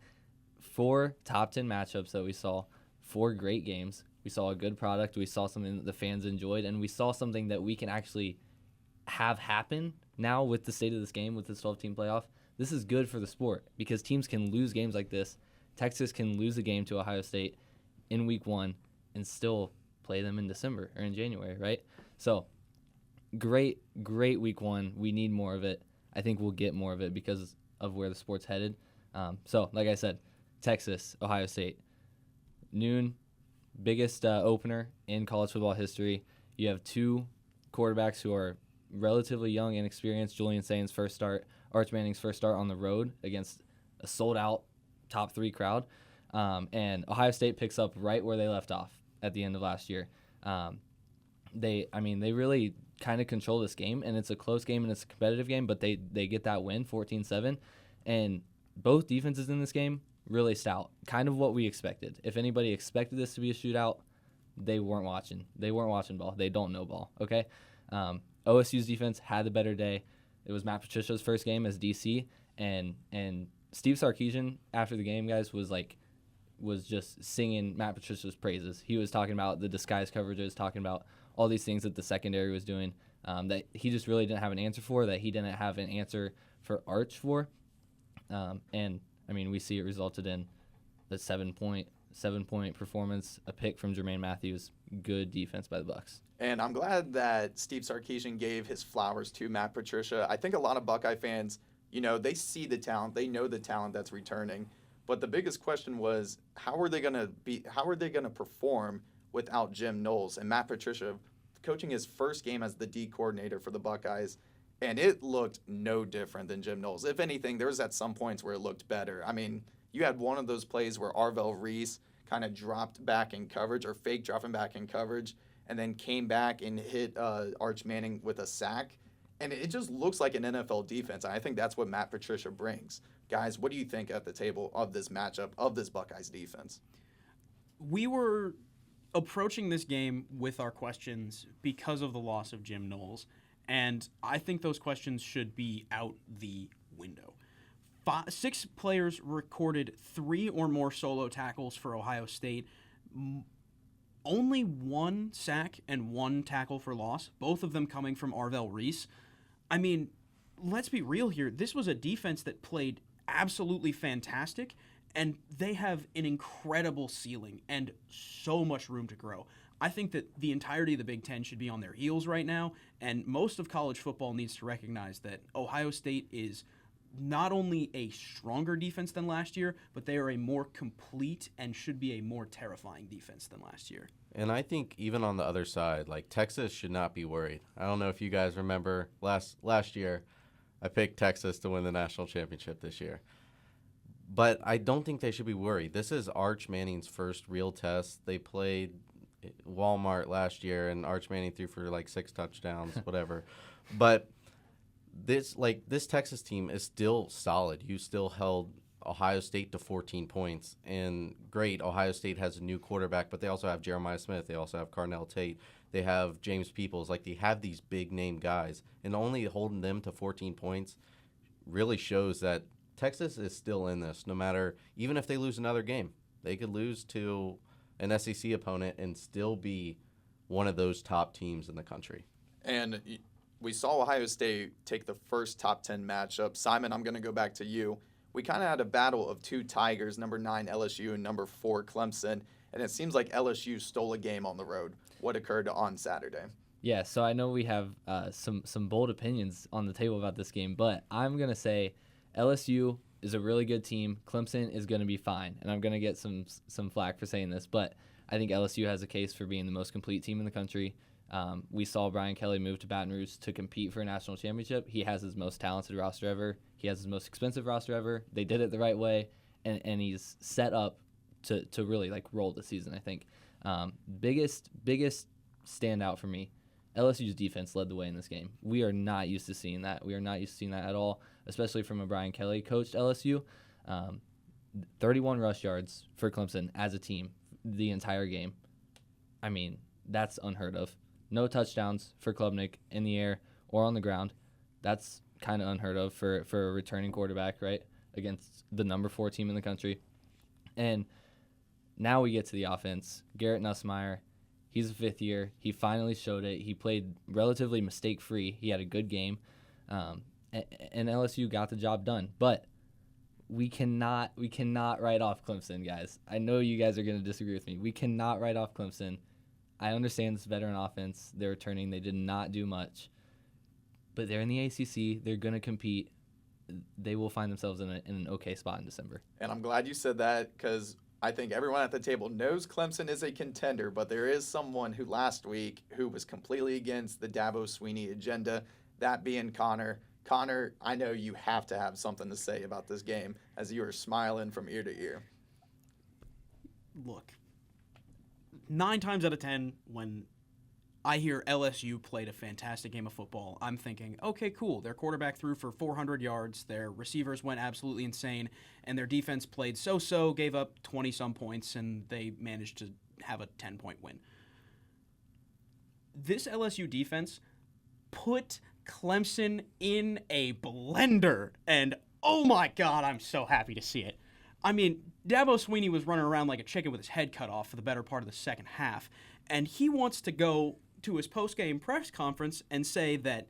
4 top 10 matchups that we saw, 4 great games. We saw a good product. We saw something that the fans enjoyed, and we saw something that we can actually have happen now with the state of this game, with this 12-team playoff. This is good for the sport because teams can lose games like this. Texas can lose a game to Ohio State in week 1 and still play them in December or in January, right? So great week 1. We need more of it. I think we'll get more of it because of where the sport's headed. So like I said, Texas, Ohio State, noon, biggest opener in college football history. You have 2 quarterbacks who are relatively young and experienced. Julian Sain's first start, Arch Manning's first start on the road against a sold-out top 3 crowd. And Ohio State picks up right where they left off at the end of last year. They really kind of control this game, and it's a close game and it's a competitive game, but they get that win, 14-7. And both defenses in this game really stout, kind of what we expected. If anybody expected this to be a shootout, they weren't watching. They weren't watching ball. They don't know ball, okay? OSU's defense had the better day. It was Matt Patricia's first game as DC, and Steve Sarkisian after the game, guys, was just singing Matt Patricia's praises. He was talking about the disguise coverages, talking about all these things that the secondary was doing that he just really didn't have an answer for, that he didn't have an answer for Arch for. And, I mean, we see it resulted in the 7-point performance, a pick from Jermaine Matthews, good defense by the Bucs. And I'm glad that Steve Sarkisian gave his flowers to Matt Patricia. I think a lot of Buckeye fans, they see the talent, they know the talent that's returning. But the biggest question was, how are they going to perform without Jim Knowles? And Matt Patricia coaching his first game as the D coordinator for the Buckeyes, and it looked no different than Jim Knowles. If anything, there was at some points where it looked better. I mean, you had one of those plays where Arvell Reese kind of dropped back in coverage, or fake dropping back in coverage, and then came back and hit Arch Manning with a sack. And it just looks like an NFL defense. And I think that's what Matt Patricia brings. Guys, what do you think at the table of this matchup, of this Buckeyes defense? We were approaching this game with our questions because of the loss of Jim Knowles. And I think those questions should be out the window. 6 players recorded 3 or more solo tackles for Ohio State. Only 1 sack and 1 tackle for loss, both of them coming from Arvell Reese. I mean, let's be real here. This was a defense that played absolutely fantastic, and they have an incredible ceiling and so much room to grow. I think that the entirety of the Big Ten should be on their heels right now, and most of college football needs to recognize that Ohio State is not only a stronger defense than last year, but they are a more complete and should be a more terrifying defense than last year. And I think even on the other side, like, Texas should not be worried. I don't know if you guys remember last year, I picked Texas to win the national championship this year. But I don't think they should be worried. This is Arch Manning's first real test. They played Walmart last year, and Arch Manning threw for like 6 touchdowns, whatever. But this Texas team is still solid. You still held Ohio State to 14 points. And great, Ohio State has a new quarterback, but they also have Jeremiah Smith. They also have Carnell Tate. They have James Peoples. Like, they have these big-name guys. And only holding them to 14 points really shows that Texas is still in this, no matter, even if they lose another game. They could lose to an SEC opponent and still be one of those top teams in the country. And we saw Ohio State take the first top 10 matchup. Simon, I'm going to go back to you. we kind of had a battle of two Tigers, number 9 LSU and number 4 Clemson, and it seems like LSU stole a game on the road. What occurred on Saturday? Yeah, so I know we have some bold opinions on the table about this game, but I'm going to say LSU is a really good team. Clemson is going to be fine, and I'm going to get some flack for saying this, but I think LSU has a case for being the most complete team in the country. We saw Brian Kelly move to Baton Rouge to compete for a national championship. He has his most talented roster ever. He has his most expensive roster ever. They did it the right way, and he's set up to really like roll the season, I think. Biggest standout for me, LSU's defense led the way in this game. We are not used to seeing that. We are not used to seeing that at all, especially from a Brian Kelly coached LSU. 31 rush yards for Clemson as a team the entire game. I mean, that's unheard of. No touchdowns for Klubnik in the air or on the ground. That's kind of unheard of for a returning quarterback, right, against the number 4 team in the country. And now we get to the offense. Garrett Nussmeier, he's a 5th year. He finally showed it. He played relatively mistake-free. He had a good game. And LSU got the job done. But we cannot write off Clemson, guys. I know you guys are going to disagree with me. We cannot write off Clemson. I understand this veteran offense. They're returning. They did not do much. But they're in the ACC. They're going to compete. They will find themselves in an okay spot in December. And I'm glad you said that because I think everyone at the table knows Clemson is a contender, but there is someone who last week who was completely against the Dabo Swinney agenda, that being Connor. Connor, I know you have to have something to say about this game as you are smiling from ear to ear. Look, 9 times out of 10, when I hear LSU played a fantastic game of football, I'm thinking, okay, cool. Their quarterback threw for 400 yards, their receivers went absolutely insane, and their defense played so-so, gave up 20-some points, and they managed to have a 10-point win. This LSU defense put Clemson in a blender, and oh my God, I'm so happy to see it. I mean, Dabo Swinney was running around like a chicken with his head cut off for the better part of the second half, and he wants to go to his post-game press conference and say that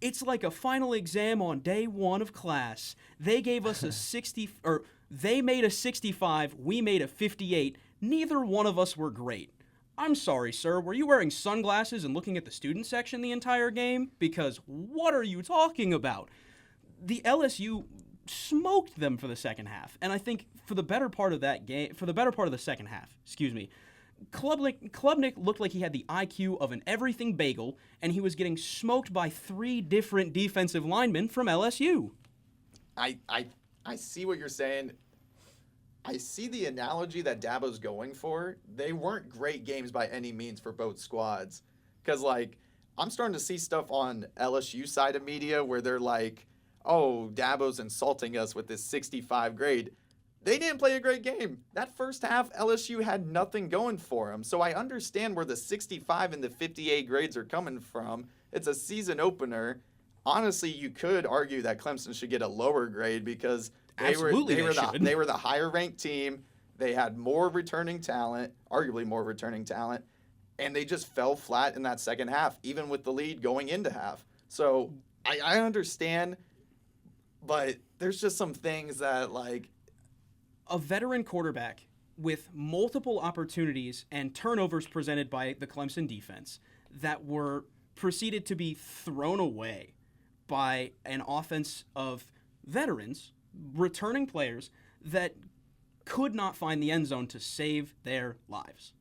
it's like a final exam on day 1 of class. They gave us a 60, or they made a 65, we made a 58. Neither one of us were great. I'm sorry, sir, were you wearing sunglasses and looking at the student section the entire game? Because what are you talking about? The LSU smoked them for the second half, and I think for the better part of that game, for the better part of the second half, Klubnik looked like he had the IQ of an everything bagel, and he was getting smoked by 3 different defensive linemen from LSU. I see what you're saying. I see the analogy that Dabo's going for. They weren't great games by any means for both squads. Because, like, I'm starting to see stuff on LSU side of media where they're like, oh, Dabo's insulting us with this 65 grade. They didn't play a great game. That first half, LSU had nothing going for them. So I understand where the 65 and the 58 grades are coming from. It's a season opener. Honestly, you could argue that Clemson should get a lower grade because they were the higher ranked team. They had more returning talent, arguably more returning talent, and they just fell flat in that second half, even with the lead going into half. So I understand, but there's just some things that, like, a veteran quarterback with multiple opportunities and turnovers presented by the Clemson defense that were proceeded to be thrown away by an offense of veterans, returning players that could not find the end zone to save their lives.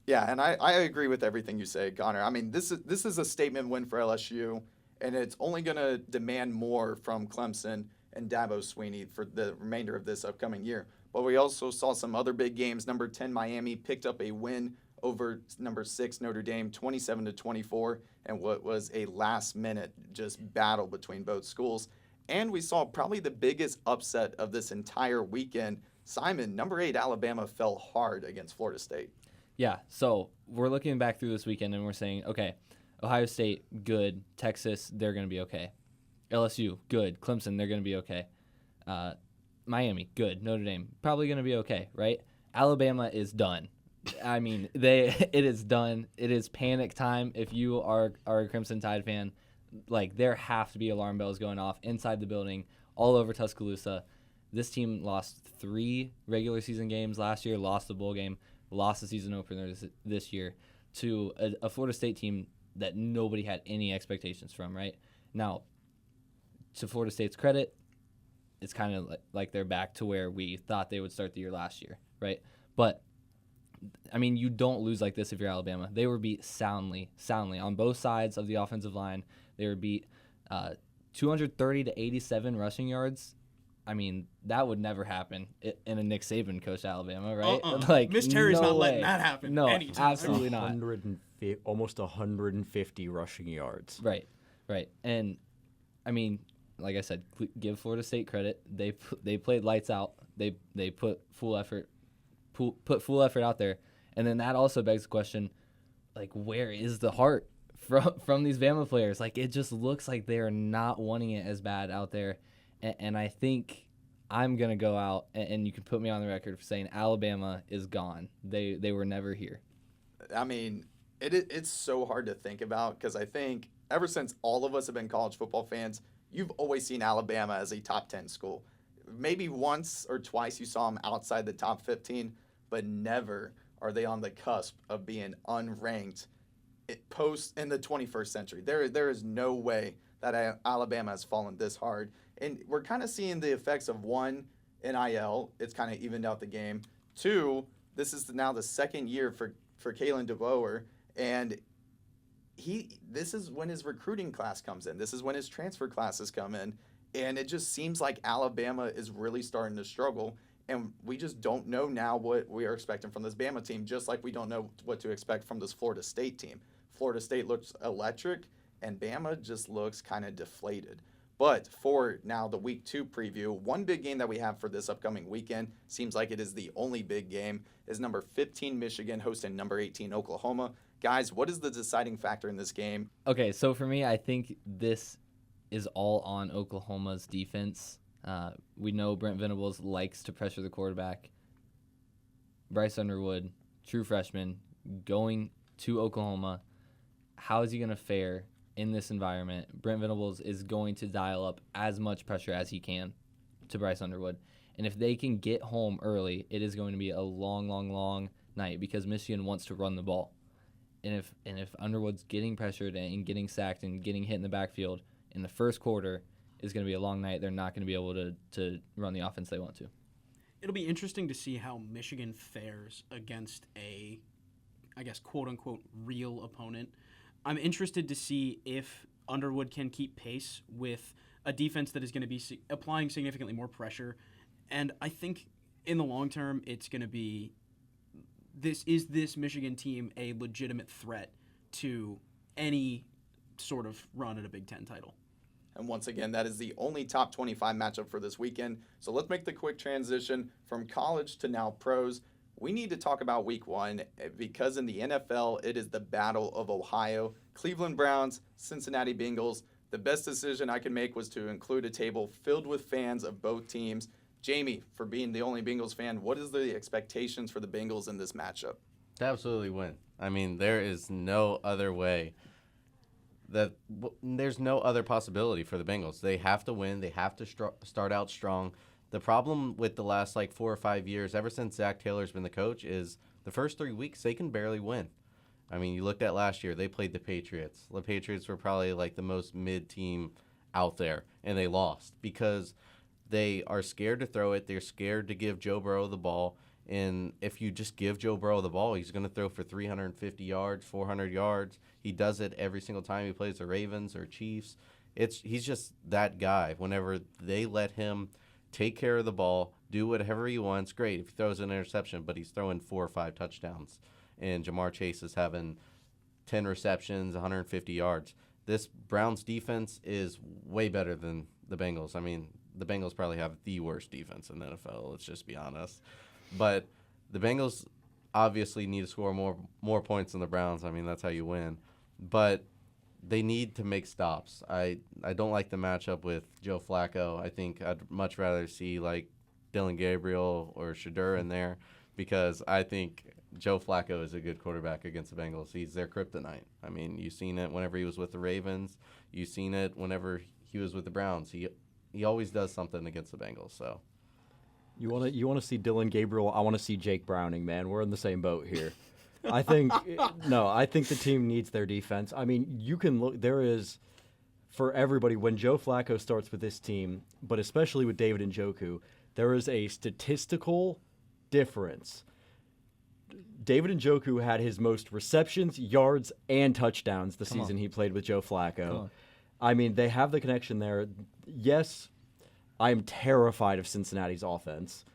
Yeah, and I agree with everything you say, Connor. I mean, this is a statement win for LSU, and it's only going to demand more from Clemson and Dabo Swinney for the remainder of this upcoming year. But we also saw some other big games. Number 10, Miami picked up a win over number 6, Notre Dame, 27-24, and what was a last-minute just battle between both schools. And we saw probably the biggest upset of this entire weekend. Simon, number 8, Alabama fell hard against Florida State. Yeah, so we're looking back through this weekend and we're saying, okay, Ohio State, good. Texas, they're going to be okay. LSU, good. Clemson, they're going to be okay. Miami, good. Notre Dame, probably going to be okay, right? Alabama is done. I mean, it is done. It is panic time. If you are a Crimson Tide fan, like, there have to be alarm bells going off inside the building, all over Tuscaloosa. This team lost 3 regular season games last year, lost the bowl game, lost the season opener this year to a Florida State team that nobody had any expectations from, right? Now, to Florida State's credit, it's kind of like they're back to where we thought they would start the year last year, right? But, I mean, you don't lose like this if you're Alabama. They were beat soundly on both sides of the offensive line. They were beat 230 to 87 rushing yards. I mean, that would never happen in a Nick Saban coached Alabama, right? Like, Miss Terry's no not way. letting that happen. No, anytime. absolutely not. Almost 150 rushing yards. Right. And, I mean, like I said, give Florida State credit. They played lights out. They put full effort out there. And then that also begs the question, like, where is the heart from these Bama players? Like, it just looks like they are not wanting it as bad out there. And I think I'm going to go out, and you can put me on the record for saying Alabama is gone. They were never here. I mean, it's so hard to think about because I think ever since all of us have been college football fans, you've always seen Alabama as a top 10 school. Maybe once or twice you saw them outside the top 15, but never are they on the cusp of being unranked post in the 21st century. There is no way that Alabama has fallen this hard. And we're kind of seeing the effects of one, NIL. It's kind of evened out the game. 2, this is now the second year for Kalen DeBoer, and this is when his recruiting class comes in. This is when his transfer classes come in, and it just seems like Alabama is really starting to struggle, and we just don't know now what we are expecting from this Bama team, just like we don't know what to expect from this Florida State team. Florida State looks electric, and Bama just looks kind of deflated. But for now, the Week 2 preview, one big game that we have for this upcoming weekend, seems like it is the only big game, is number 15 Michigan hosting number 18 Oklahoma. Guys, what is the deciding factor in this game? Okay, so for me, I think this is all on Oklahoma's defense. We know Brent Venables likes to pressure the quarterback. Bryce Underwood, true freshman, going to Oklahoma. How is he going to fare in this environment? Brent Venables is going to dial up as much pressure as he can to Bryce Underwood. And if they can get home early, it is going to be a long, long, long night because Michigan wants to run the ball. And if Underwood's getting pressured and getting sacked and getting hit in the backfield in the first quarter, is going to be a long night. They're not going to be able to run the offense they want to. It'll be interesting to see how Michigan fares against a, I guess, quote-unquote, real opponent. I'm interested to see if Underwood can keep pace with a defense that is going to be applying significantly more pressure. And I think in the long term, it's going to be, is this Michigan team a legitimate threat to any sort of run at a Big Ten title? And once again, that is the only top 25 matchup for this weekend. So let's make the quick transition from college to now pros. We need to talk about Week 1 because in the NFL, it is the Battle of Ohio. Cleveland Browns, Cincinnati Bengals. The best decision I could make was to include a table filled with fans of both teams. Jamey, for being the only Bengals fan, what is the expectations for the Bengals in this matchup? To absolutely win. I mean, there is no other way. There's no other possibility for the Bengals. They have to win. They have to start out strong. The problem with the last 4 or 5 years, ever since Zach Taylor's been the coach, is the first 3 weeks they can barely win. I mean, you looked at last year, they played the Patriots. The Patriots were probably the most mid team out there, and they lost because they are scared to throw it. They're scared to give Joe Burrow the ball. And if you just give Joe Burrow the ball, he's going to throw for 350 yards, 400 yards. He does it every single time he plays the Ravens or Chiefs. He's just that guy. Whenever they let him take care of the ball, do whatever he wants, great. If he throws an interception, but he's throwing 4 or 5 touchdowns. And Jamar Chase is having 10 receptions, 150 yards. This Browns defense is way better than the Bengals. I mean, the Bengals probably have the worst defense in the NFL, let's just be honest. But the Bengals obviously need to score more points than the Browns. I mean, that's how you win. But they need to make stops. I don't like the matchup with Joe Flacco. I think I'd much rather see Dylan Gabriel or Shadur in there because I think Joe Flacco is a good quarterback against the Bengals. He's their kryptonite. I mean, you've seen it whenever he was with the Ravens. You've seen it whenever he was with the Browns. He always does something against the Bengals. So You want to see Dylan Gabriel? I want to see Jake Browning, man. We're in the same boat here. I think the team needs their defense. I mean, you can look. There is for everybody when Joe Flacco starts with this team, but especially with David Njoku, there is a statistical difference. David Njoku had his most receptions, yards, and touchdowns the season he played with Joe Flacco. I mean, they have the connection there. Yes, I'm terrified of Cincinnati's offense.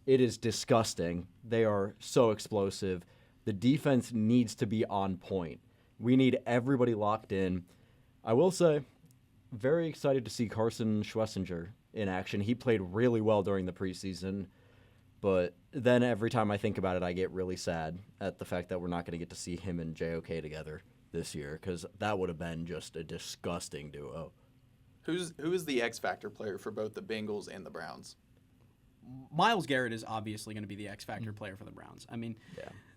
It is disgusting. They are so explosive. The defense needs to be on point. We need everybody locked in. I will say, very excited to see Carson Schwessinger in action. He played really well during the preseason, but then every time I think about it, I get really sad at the fact that we're not going to get to see him and JOK together this year, because that would have been just a disgusting duo. Who is the X factor player for both the Bengals and the Browns? Myles Garrett is obviously going to be the X factor player for the Browns. I mean,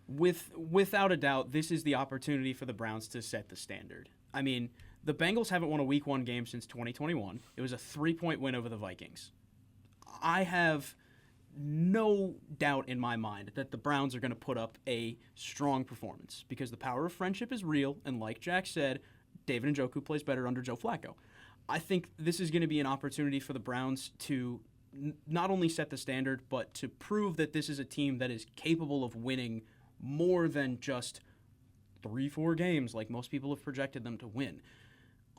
without a doubt, this is the opportunity for the Browns to set the standard. I mean, the Bengals haven't won a Week 1 game since 2021. It was a 3-point win over the Vikings. I have no doubt in my mind that the Browns are going to put up a strong performance because the power of friendship is real, and like Jack said, David Njoku plays better under Joe Flacco. I think this is going to be an opportunity for the Browns to not only set the standard, but to prove that this is a team that is capable of winning more than just 3-4 games like most people have projected them to win.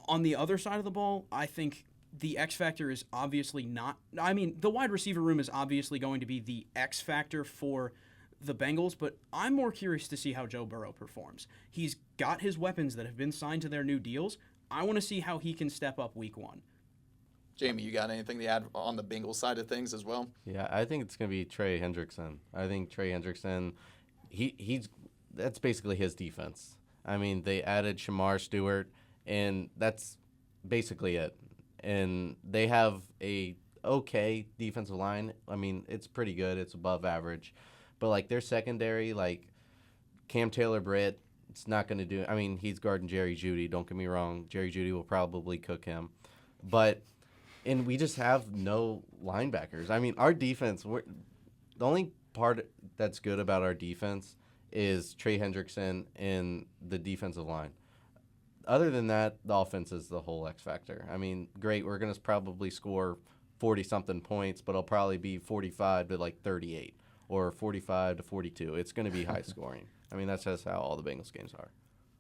On the other side of the ball, I think the X factor is obviously not. I mean, the wide receiver room is obviously going to be the X factor for the Bengals, but I'm more curious to see how Joe Burrow performs. He's got his weapons that have been signed to their new deals. I want to see how he can step up Week 1. Jamie, you got anything to add on the Bengals side of things as well? Yeah, I think it's going to be Trey Hendrickson. I think Trey Hendrickson, that's basically his defense. I mean, they added Shamar Stewart, and that's basically it. And they have a okay defensive line. I mean, it's pretty good. It's above average. But, like, their secondary, like Cam Taylor-Britt, it's not going to do – I mean, he's guarding Jerry Jeudy. Don't get me wrong. Jerry Jeudy will probably cook him. But – and we just have no linebackers. I mean, our defense, the only part that's good about our defense is Trey Hendrickson and the defensive line. Other than that, the offense is the whole X factor. I mean, great, we're going to probably score 40-something points, but it'll probably be 45 to like 38 or 45 to 42. It's going to be high scoring. I mean, that's just how all the Bengals games are.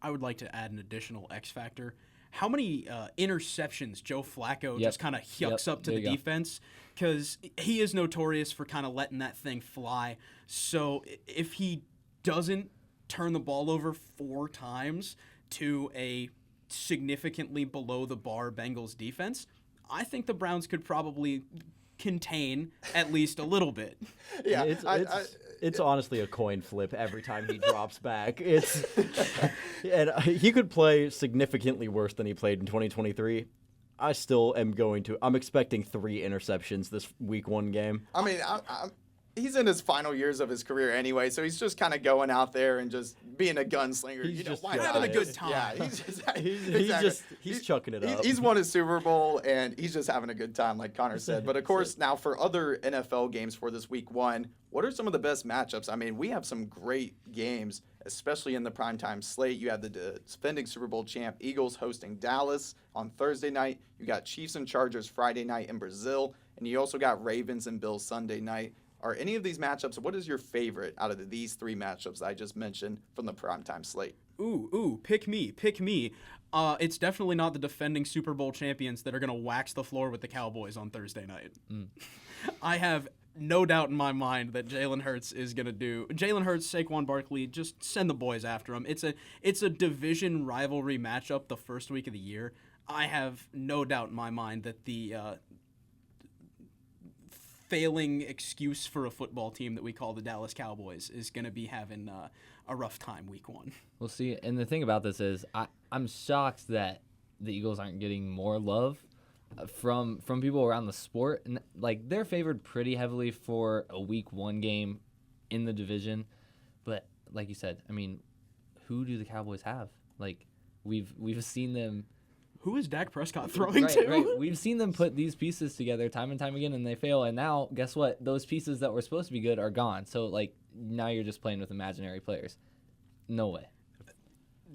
I would like to add an additional X factor. How many interceptions Joe Flacco just kind of yucks up to the defense? Because he is notorious for kind of letting that thing fly. So if he doesn't turn the ball over 4 times to a significantly below the bar Bengals defense, I think the Browns could probably contain at least a little bit. Yeah, it's honestly a coin flip every time he drops back. And he could play significantly worse than he played in 2023. I still am I'm expecting 3 interceptions this Week 1 game. I mean, he's in his final years of his career anyway, so he's just kind of going out there and just being a gunslinger. He's just having a good time. Yeah, he's chucking it up. He's won a Super Bowl, and he's just having a good time, like Connor said. But, of course, now for other NFL games for this Week 1, what are some of the best matchups? I mean, we have some great games, especially in the primetime slate. You have the defending Super Bowl champ Eagles hosting Dallas on Thursday night. You got Chiefs and Chargers Friday night in Brazil. And you also got Ravens and Bills Sunday night. Are any of these matchups, what is your favorite out of these 3 matchups I just mentioned from the primetime slate? Pick me. It's definitely not the defending Super Bowl champions that are going to wax the floor with the Cowboys on Thursday night. I have no doubt in my mind that Jalen Hurts is going to do. Jalen Hurts, Saquon Barkley, just send the boys after him. It's a division rivalry matchup the first week of the year. I have no doubt in my mind that the failing excuse for a football team that we call the Dallas Cowboys is going to be having a rough time Week 1. We'll see. And the thing about this is I'm shocked that the Eagles aren't getting more love from people around the sport. And like, they're favored pretty heavily for a Week 1 game in the division. But like you said, I mean, who do the Cowboys have? Like, we've seen them who is Dak Prescott throwing Right, to? right. We've seen them put these pieces together time and time again, and they fail. And now, guess what? Those pieces that were supposed to be good are gone. So, like, now you're just playing with imaginary players. No way.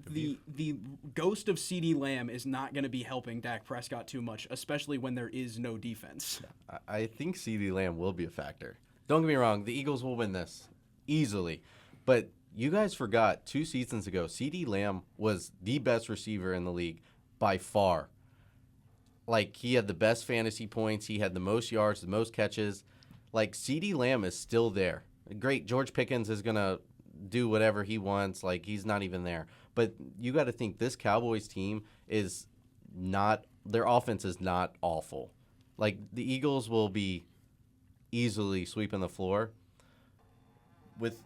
The ghost of CeeDee Lamb is not going to be helping Dak Prescott too much, especially when there is no defense. I think CeeDee Lamb will be a factor. Don't get me wrong, the Eagles will win this easily. But you guys forgot 2 seasons ago, CeeDee Lamb was the best receiver in the league by far. Like, he had the best fantasy points. He had the most yards, the most catches. Like, CeeDee Lamb is still there. Great, George Pickens is going to do whatever he wants. Like, he's not even there. But you got to think this Cowboys team is not – their offense is not awful. Like, the Eagles will be easily sweeping the floor with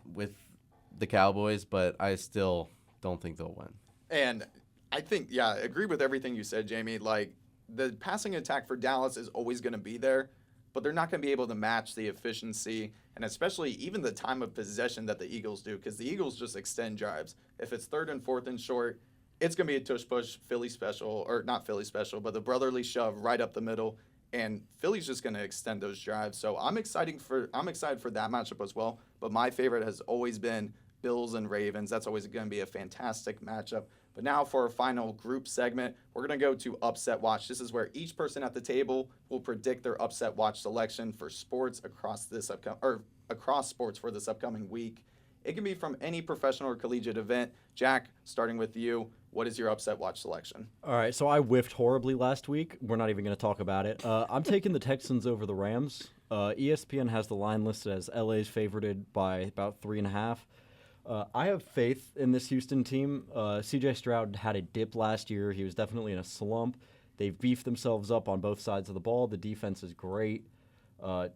the Cowboys, but I still don't think they'll win. And I think, yeah, I agree with everything you said, Jamie. Like, the passing attack for Dallas is always going to be there, but they're not going to be able to match the efficiency and especially even the time of possession that the Eagles do, because the Eagles just extend drives. If it's 3rd and 4th and short, it's going to be a tush-push Philly special, or not Philly special, but the brotherly shove right up the middle, and Philly's just going to extend those drives. So I'm excited for that matchup as well, but my favorite has always been Bills and Ravens. That's always going to be a fantastic matchup. But now for our final group segment, we're going to go to Upset Watch. This is where each person at the table will predict their Upset Watch selection for sports across sports for this upcoming week. It can be from any professional or collegiate event. Jack, starting with you, what is your Upset Watch selection? All right, so I whiffed horribly last week. We're not even going to talk about it. I'm taking the Texans over the Rams. ESPN has the line listed as LA's favorited by about 3.5. I have faith in this Houston team. C.J. Stroud had a dip last year. He was definitely in a slump. They've beefed themselves up on both sides of the ball. The defense is great.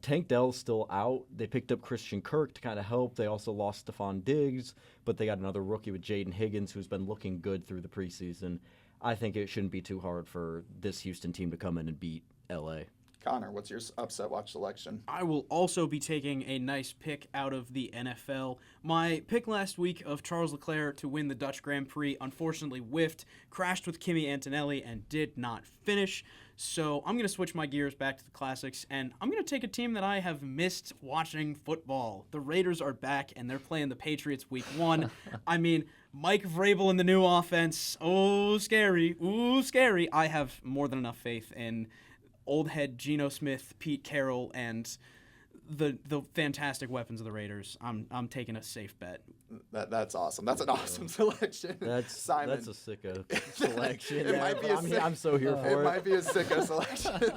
Tank Dell's still out. They picked up Christian Kirk to kind of help. They also lost Stephon Diggs, but they got another rookie with Jaden Higgins who's been looking good through the preseason. I think it shouldn't be too hard for this Houston team to come in and beat L.A. Connor, what's your Upset Watch selection? I will also be taking a nice pick out of the NFL. My pick last week of Charles Leclerc to win the Dutch Grand Prix unfortunately whiffed, crashed with Kimi Antonelli, and did not finish. So I'm going to switch my gears back to the classics, and I'm going to take a team that I have missed watching football. The Raiders are back, and they're playing the Patriots week 1. I mean, Mike Vrabel in the new offense. Oh, scary. Ooh, scary. I have more than enough faith in old head Geno Smith, Pete Carroll, and the fantastic weapons of the Raiders. I'm taking a safe bet. That's awesome. That's an awesome selection. Simon. That's a sicko selection. It might be I'm so here for it. It might be a sicko selection.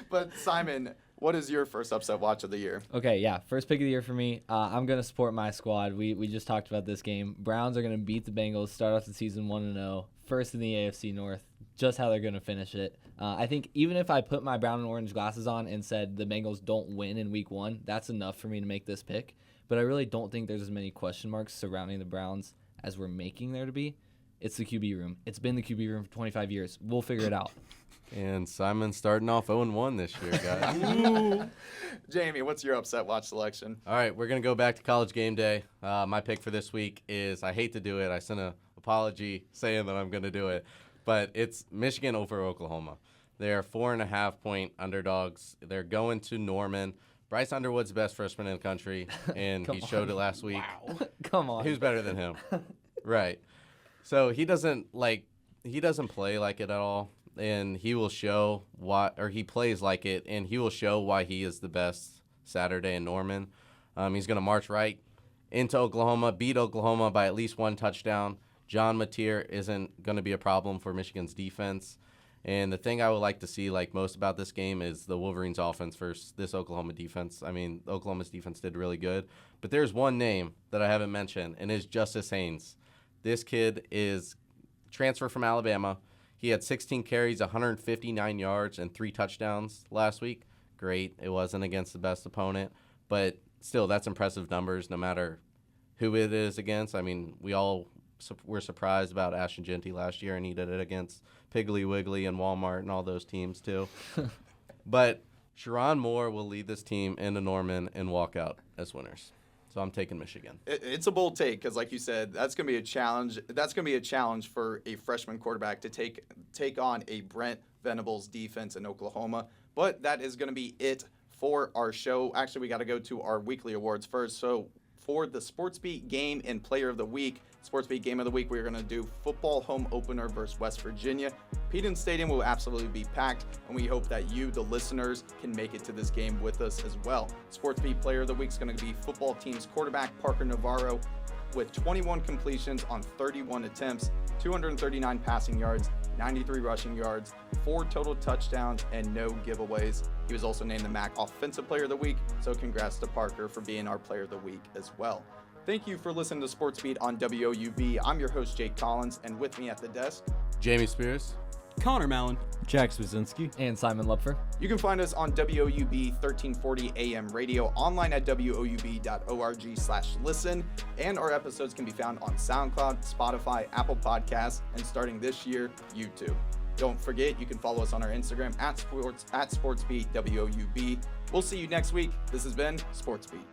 But Simon, what is your first Upset Watch of the year? Okay, yeah. First pick of the year for me. I'm going to support my squad. We just talked about this game. Browns are going to beat the Bengals, start off the season 1-0, first in the AFC North. Just how they're going to finish it. I think even if I put my brown and orange glasses on and said the Bengals don't win in week 1, that's enough for me to make this pick. But I really don't think there's as many question marks surrounding the Browns as we're making there to be. It's the QB room. It's been the QB room for 25 years. We'll figure it out. And Simon's starting off 0-1 this year, guys. Jamie, what's your Upset Watch selection? All right, we're going to go back to College Game Day. My pick for this week is, I hate to do it. I sent an apology saying that I'm going to do it. But it's Michigan over Oklahoma. They're 4.5-point underdogs. They're going to Norman. Bryce Underwood's the best freshman in the country, and he showed it last week. Wow. Come on. Who's better than him? Right. So he doesn't play like it at all, and he will show why, or he plays like it, and he will show why he is the best Saturday in Norman. He's going to march right into Oklahoma, beat Oklahoma by at least 1 touchdown. John Mateer isn't going to be a problem for Michigan's defense. And the thing I would like to see like most about this game is the Wolverines' offense versus this Oklahoma defense. I mean, Oklahoma's defense did really good. But there's one name that I haven't mentioned, and it's Justice Haynes. This kid is transfer from Alabama. He had 16 carries, 159 yards, and 3 touchdowns last week. Great. It wasn't against the best opponent. But still, that's impressive numbers no matter who it is against. I mean, we're surprised about Ashton Genty last year, and he did it against Piggly Wiggly and Walmart and all those teams too. But Sharon Moore will lead this team into Norman and walk out as winners. So I'm taking Michigan. It's a bold take because, like you said, that's going to be a challenge. That's going to be a challenge for a freshman quarterback to take on a Brent Venables defense in Oklahoma. But that is going to be it for our show. Actually, we got to go to our weekly awards first. So for the SportsBeat Game and Player of the Week, SportsBeat Game of the Week, we're going to do football home opener versus West Virginia. Peden Stadium will absolutely be packed, and we hope that you, the listeners, can make it to this game with us as well. SportsBeat Player of the Week is going to be football team's quarterback Parker Navarro with 21 completions on 31 attempts, 239 passing yards, 93 rushing yards, 4 total touchdowns, and no giveaways. He was also named the MAC Offensive Player of the Week, so congrats to Parker for being our Player of the Week as well. Thank you for listening to SportsBeat on WOUB. I'm your host, Jake Collins, and with me at the desk, Jamey Spears. Connor Mallon. Jack Zwiesinski. And Simon Lupfer. you can find us on WOUB 1340 AM radio, online at woub.org/listen, and our episodes can be found on SoundCloud, Spotify, Apple Podcasts, and starting this year, YouTube. Don't forget, you can follow us on our Instagram at SportsBeat WOUB. We'll see you next week. This has been SportsBeat.